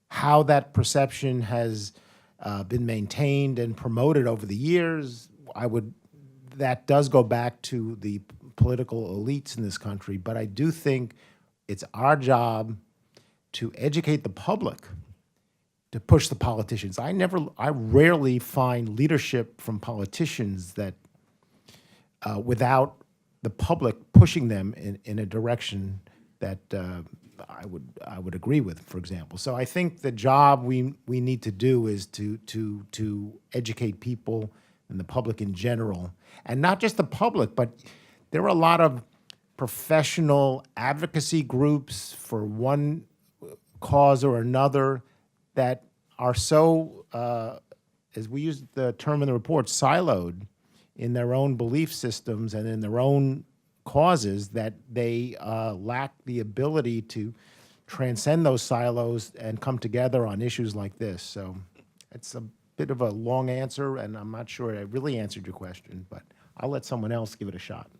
D: how that perception has been maintained and promoted over the years, that does go back to the political elites in this country, but I do think it's our job to educate the public, to push the politicians. I rarely find leadership from politicians that, without the public pushing them in a direction that I would agree with, for example. So I think the job we need to do is to educate people and the public in general, and not just the public, but there are a lot of professional advocacy groups for one cause or another that are so, as we use the term in the report, siloed in their own belief systems and in their own causes, that they lack the ability to transcend those silos and come together on issues like this. So it's a bit of a long answer, and I'm not sure I really answered your question, but I'll let someone else give it a shot.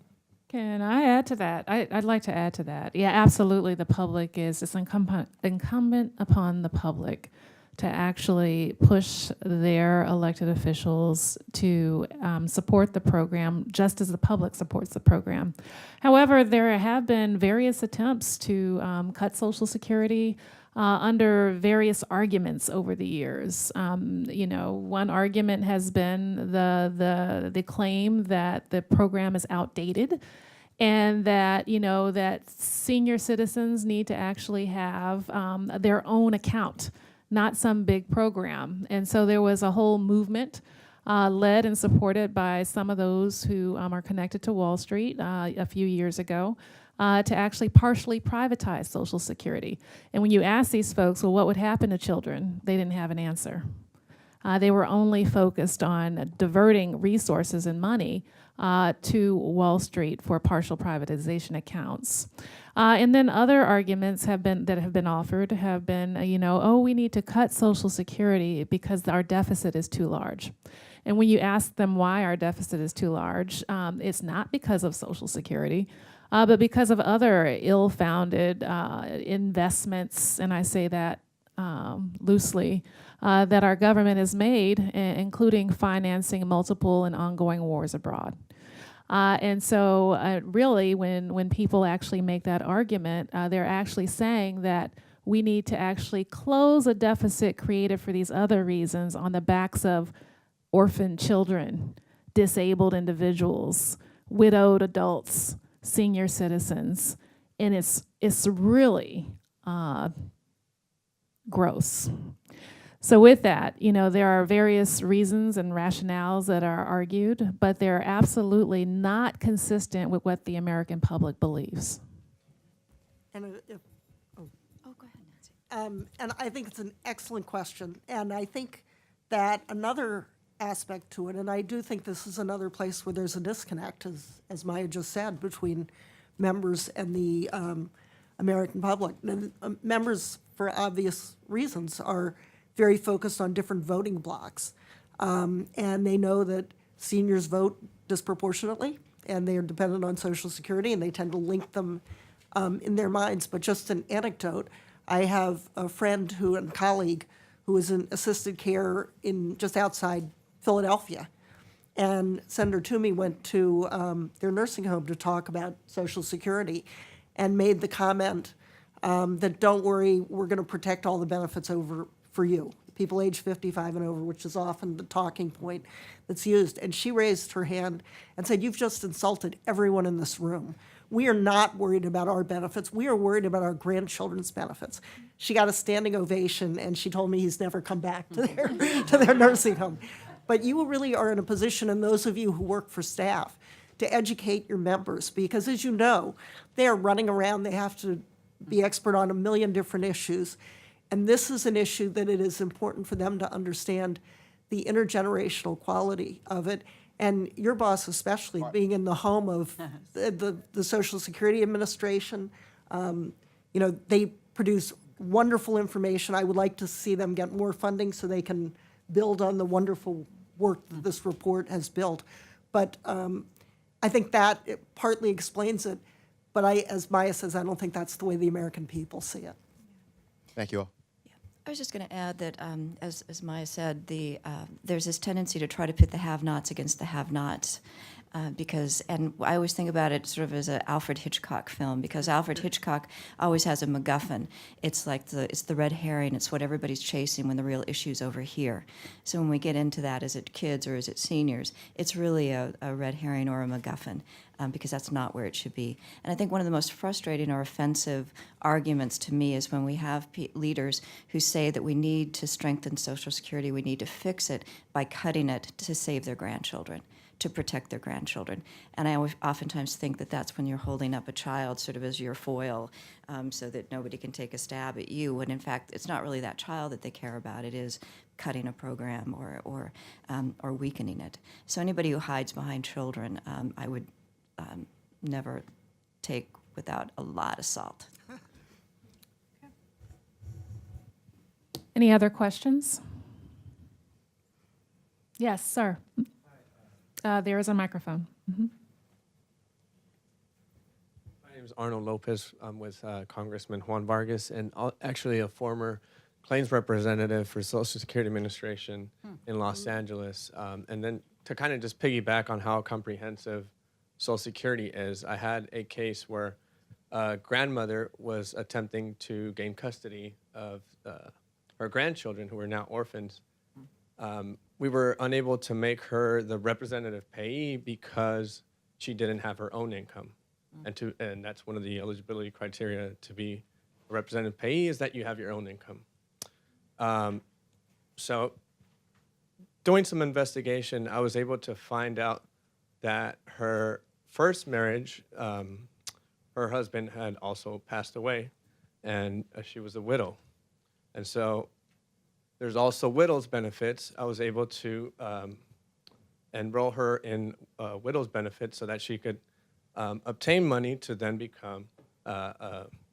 C: Can I add to that? I'd like to add to that. Yeah, absolutely. The public it's incumbent upon the public to actually push their elected officials to support the program just as the public supports the program. However, there have been various attempts to cut Social Security under various arguments over the years. One argument has been the claim that the program is outdated, and that that senior citizens need to actually have their own account, not some big program. And so there was a whole movement led and supported by some of those who are connected to Wall Street a few years ago to actually partially privatize Social Security. And when you ask these folks, well, what would happen to children? They didn't have an answer. They were only focused on diverting resources and money to Wall Street for partial privatization accounts. And then other arguments have been offered have been, we need to cut Social Security because our deficit is too large. And when you ask them why our deficit is too large, it's not because of Social Security, but because of other ill-founded investments, and I say that loosely, that our government has made, including financing multiple and ongoing wars abroad. And so really, when people actually make that argument, they're actually saying that we need to actually close a deficit created for these other reasons on the backs of orphan children, disabled individuals, widowed adults, senior citizens. And it's really gross. So with that, there are various reasons and rationales that are argued, but they're absolutely not consistent with what the American public believes.
G: And
F: Oh, go ahead, Nancy.
G: And I think it's an excellent question. And I think that another aspect to it, and I do think this is another place where there's a disconnect, as Maya just said, between members and the American public. And members, for obvious reasons, are very focused on different voting blocks. And they know that seniors vote disproportionately, and they are dependent on Social Security, and they tend to link them in their minds. But just an anecdote, I have a friend and colleague who is in assisted care in just outside Philadelphia. And Senator Toomey went to their nursing home to talk about Social Security and made the comment that, don't worry, we're going to protect all the benefits for you, people age 55 and over, which is often the talking point that's used. And she raised her hand and said, you've just insulted everyone in this room. We are not worried about our benefits. We are worried about our grandchildren's benefits. She got a standing ovation, and she told me he's never come back to their nursing home. But you really are in a position, and those of you who work for staff, to educate your members, because as you know, they are running around. They have to be expert on a million different issues. And this is an issue that it is important for them to understand the intergenerational quality of it. And your boss especially, being in the home of the Social Security Administration, they produce wonderful information. I would like to see them get more funding so they can build on the wonderful work that this report has built. But I think that it partly explains it. But as Maya says, I don't think that's the way the American people see it.
H: Thank you all.
F: I was just going to add that, as Maya said, there's this tendency to try to pit the have-nots against the have-nots. And I always think about it sort of as an Alfred Hitchcock film, because Alfred Hitchcock always has a MacGuffin. It's like it's the red herring. It's what everybody's chasing when the real issue's over here. So when we get into that, is it kids or is it seniors? It's really a red herring or a MacGuffin, because that's not where it should be. And I think one of the most frustrating or offensive arguments to me is when we have leaders who say that we need to strengthen Social Security, we need to fix it by cutting it to save their grandchildren, to protect their grandchildren. And I oftentimes think that that's when you're holding up a child sort of as your foil, so that nobody can take a stab at you, when in fact it's not really that child that they care about. It is cutting a program or weakening it. So anybody who hides behind children, I would never take without a lot of salt.
C: Any other questions? Yes, sir. There is a microphone.
I: My name is Arno Lopez. I'm with Congressman Juan Vargas, and actually a former claims representative for Social Security Administration in Los Angeles. And then to kind of just piggyback on how comprehensive Social Security is, I had a case where a grandmother was attempting to gain custody of her grandchildren who were now orphans. We were unable to make her the representative payee because she didn't have her own income. And that's one of the eligibility criteria to be a representative payee, is that you have your own income. So doing some investigation, I was able to find out that her first marriage, her husband had also passed away, and she was a widow. And so there's also widow's benefits. I was able to enroll her in widow's benefits so that she could obtain money to then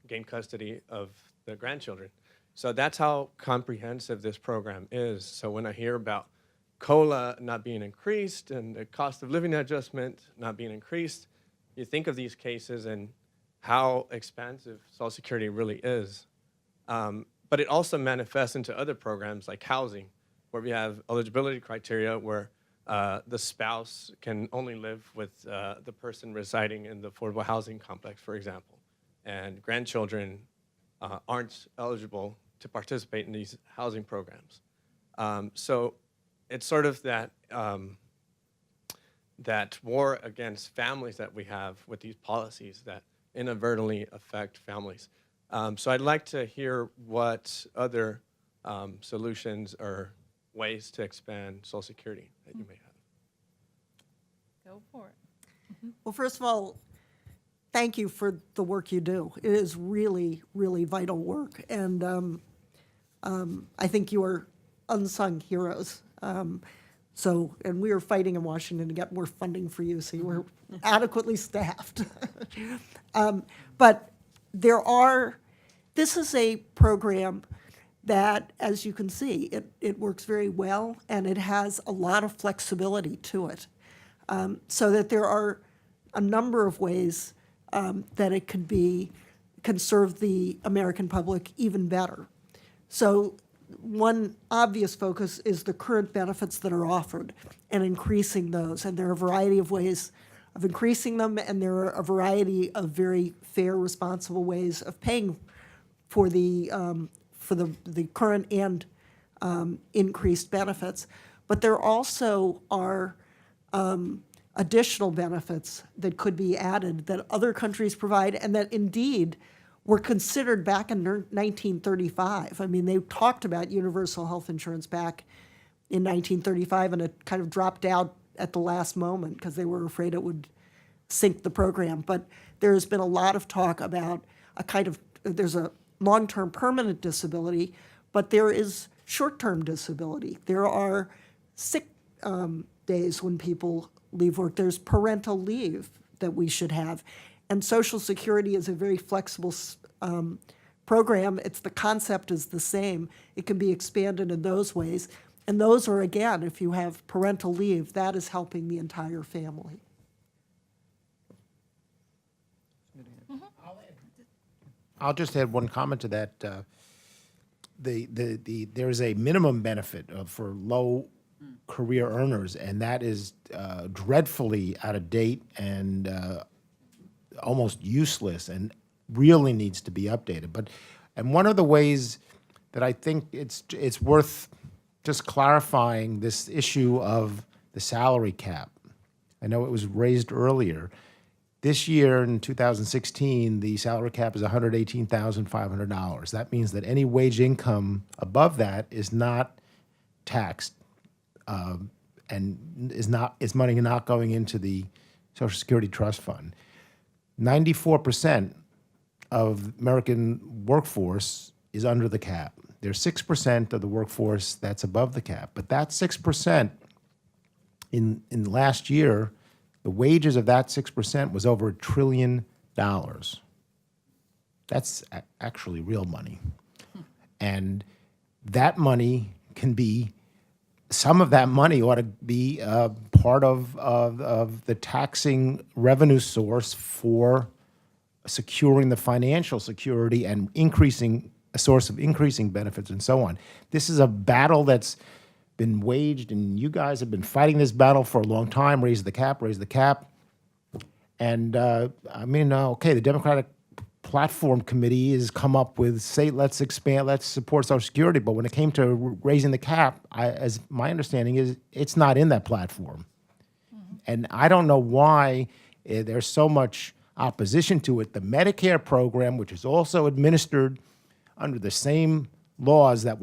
I: gain custody of the grandchildren. So that's how comprehensive this program is. So when I hear about COLA not being increased and the cost of living adjustment not being increased, you think of these cases and how expansive Social Security really is. But it also manifests into other programs like housing, where we have eligibility criteria where the spouse can only live with the person residing in the affordable housing complex, for example. And grandchildren aren't eligible to participate in these housing programs. So it's sort of that war against families that we have with these policies that inadvertently affect families. So I'd like to hear what other solutions or ways to expand Social Security that you may have.
C: Go for it.
G: Well, first of all, thank you for the work you do. It is really, really vital work, and I think you are unsung heroes. And we are fighting in Washington to get more funding for you, so you were adequately staffed. But this is a program that, as you can see, it works very well, and it has a lot of flexibility to it. So that there are a number of ways that it can serve the American public even better. So one obvious focus is the current benefits that are offered and increasing those. And there are a variety of ways of increasing them, and there are a variety of very fair, responsible ways of paying for the current and increased benefits. But there also are additional benefits that could be added that other countries provide, and that indeed were considered back in 1935. I mean, they talked about universal health insurance back in 1935, and it kind of dropped out at the last moment because they were afraid it would sink the program. But there's been a lot of talk about there's a long-term permanent disability, but there is short-term disability. There are sick days when people leave work. There's parental leave that we should have. And Social Security is a very flexible program. The concept is the same. It can be expanded in those ways. And those are, again, if you have parental leave, that is helping the entire family.
D: I'll just add one comment to that. There is a minimum benefit for low career earners, and that is dreadfully out of date and almost useless, and really needs to be updated. And one of the ways that I think it's worth just clarifying this issue of the salary cap. I know it was raised earlier. This year, in 2016, the salary cap is $118,500. That means that any wage income above that is not taxed, and is money not going into the Social Security Trust Fund. 94% of American workforce is under the cap. There's 6% of the workforce that's above the cap, but that 6% in last year, the wages of that 6% was over $1 trillion. That's actually real money. And that money can be, some of that money ought to be part of the taxing revenue source for securing the financial security and increasing, a source of increasing benefits and so on. This is a battle that's been waged, and you guys have been fighting this battle for a long time. Raise the cap, raise the cap. And okay, the Democratic Platform Committee has come up with, say, let's expand, let's support Social Security. But when it came to raising the cap, as my understanding is, it's not in that platform. And I don't know why there's so much opposition to it. The Medicare program, which is also administered under the same laws that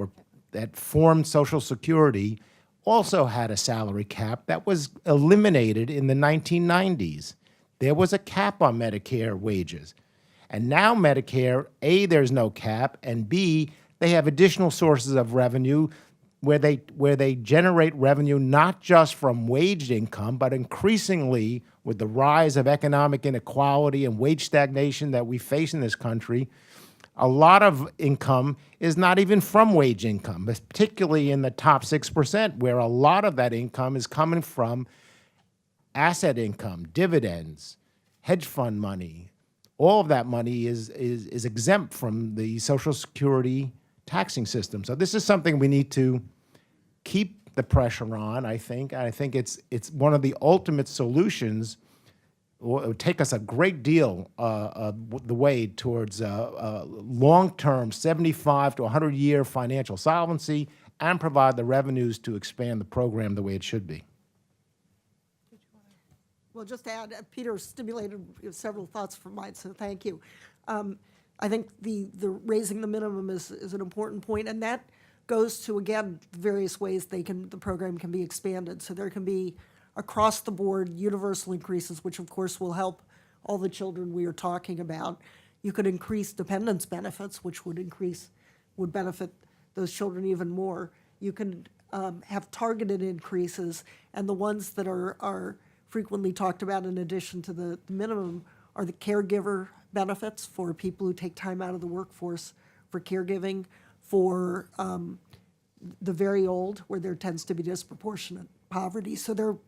D: formed Social Security, also had a salary cap that was eliminated in the 1990s. There was a cap on Medicare wages. And now Medicare, A, there's no cap, and B, they have additional sources of revenue where they generate revenue not just from wage income, but increasingly with the rise of economic inequality and wage stagnation that we face in this country, a lot of income is not even from wage income, particularly in the top 6%, where a lot of that income is coming from asset income, dividends, hedge fund money. All of that money is exempt from the Social Security taxing system. So this is something we need to keep the pressure on, I think. I think it's one of the ultimate solutions. It would take us a great deal the way towards long-term 75 to 100-year financial solvency and provide the revenues to expand the program the way it should be.
G: Well, just to add, Peter stimulated several thoughts from mine, so thank you. I think the raising the minimum is an important point, and that goes to, again, various ways the program can be expanded. So there can be across-the-board universal increases, which of course will help all the children we are talking about. You could increase dependence benefits, which would benefit those children even more. You can have targeted increases, and the ones that are frequently talked about in addition to the minimum are the caregiver benefits for people who take time out of the workforce for caregiving, for the very old, where there tends to be disproportionate poverty. So there are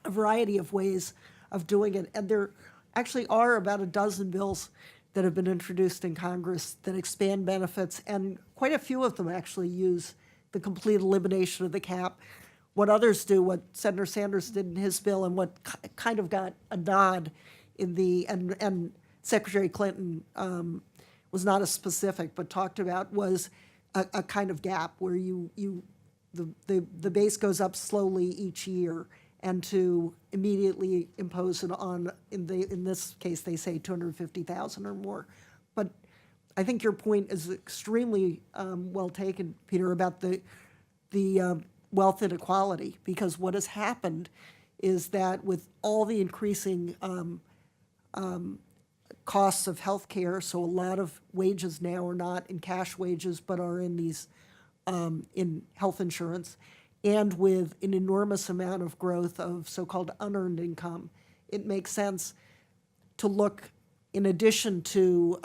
G: a variety of ways of doing it, and there actually are about a dozen bills that have been introduced in Congress that expand benefits, and quite a few of them actually use the complete elimination of the cap. What others do, what Senator Sanders did in his bill, and what kind of got a nod in and Secretary Clinton was not as specific, but talked about, was a kind of gap where the base goes up slowly each year, and to immediately impose it on, in this case, they say 250,000 or more. But I think your point is extremely well taken, Peter, about the wealth inequality, because what has happened is that with all the increasing costs of health care, so a lot of wages now are not in cash wages, but are in these in health insurance, and with an enormous amount of growth of so-called unearned income, it makes sense to look, in addition to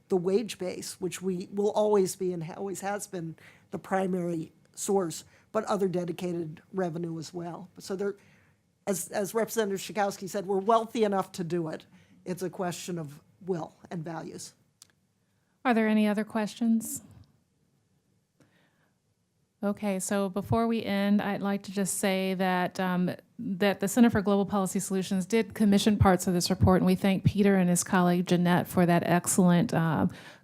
G: the wage base, which we will always be and always has been the primary source, but other dedicated revenue as well. So there, as Representative Schakowsky said, we're wealthy enough to do it. It's a question of will and values.
C: Are there any other questions? Okay, so before we end, I'd like to just say that that the Center for Global Policy Solutions did commission parts of this report, and we thank Peter and his colleague Jeanette for that excellent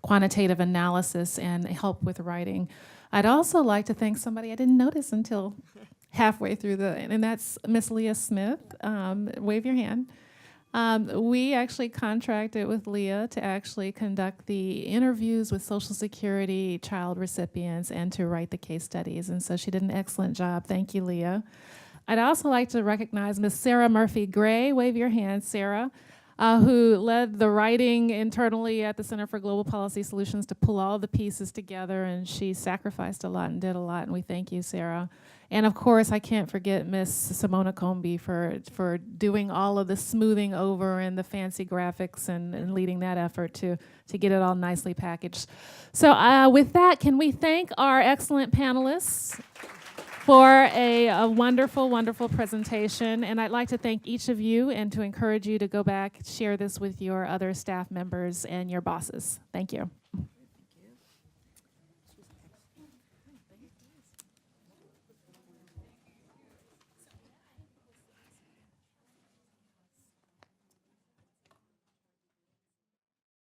C: quantitative analysis and help with writing. I'd also like to thank somebody I didn't notice until halfway through and that's Miss Leah Smith. Wave your hand. We actually contracted with Leah to actually conduct the interviews with Social Security child recipients and to write the case studies, and so she did an excellent job. Thank you, Leah. I'd also like to recognize Miss Sarah Murphy-Gray. Wave your hand, Sarah, who led the writing internally at the Center for Global Policy Solutions to pull all the pieces together, and she sacrificed a lot and did a lot, and we thank you, Sarah. And of course, I can't forget Miss Simona Comby for doing all of the smoothing over and the fancy graphics and leading that effort to get it all nicely packaged. So with that, can we thank our excellent panelists for a wonderful, wonderful presentation. And I'd like to thank each of you and to encourage you to go back, share this with your other staff members and your bosses. Thank you.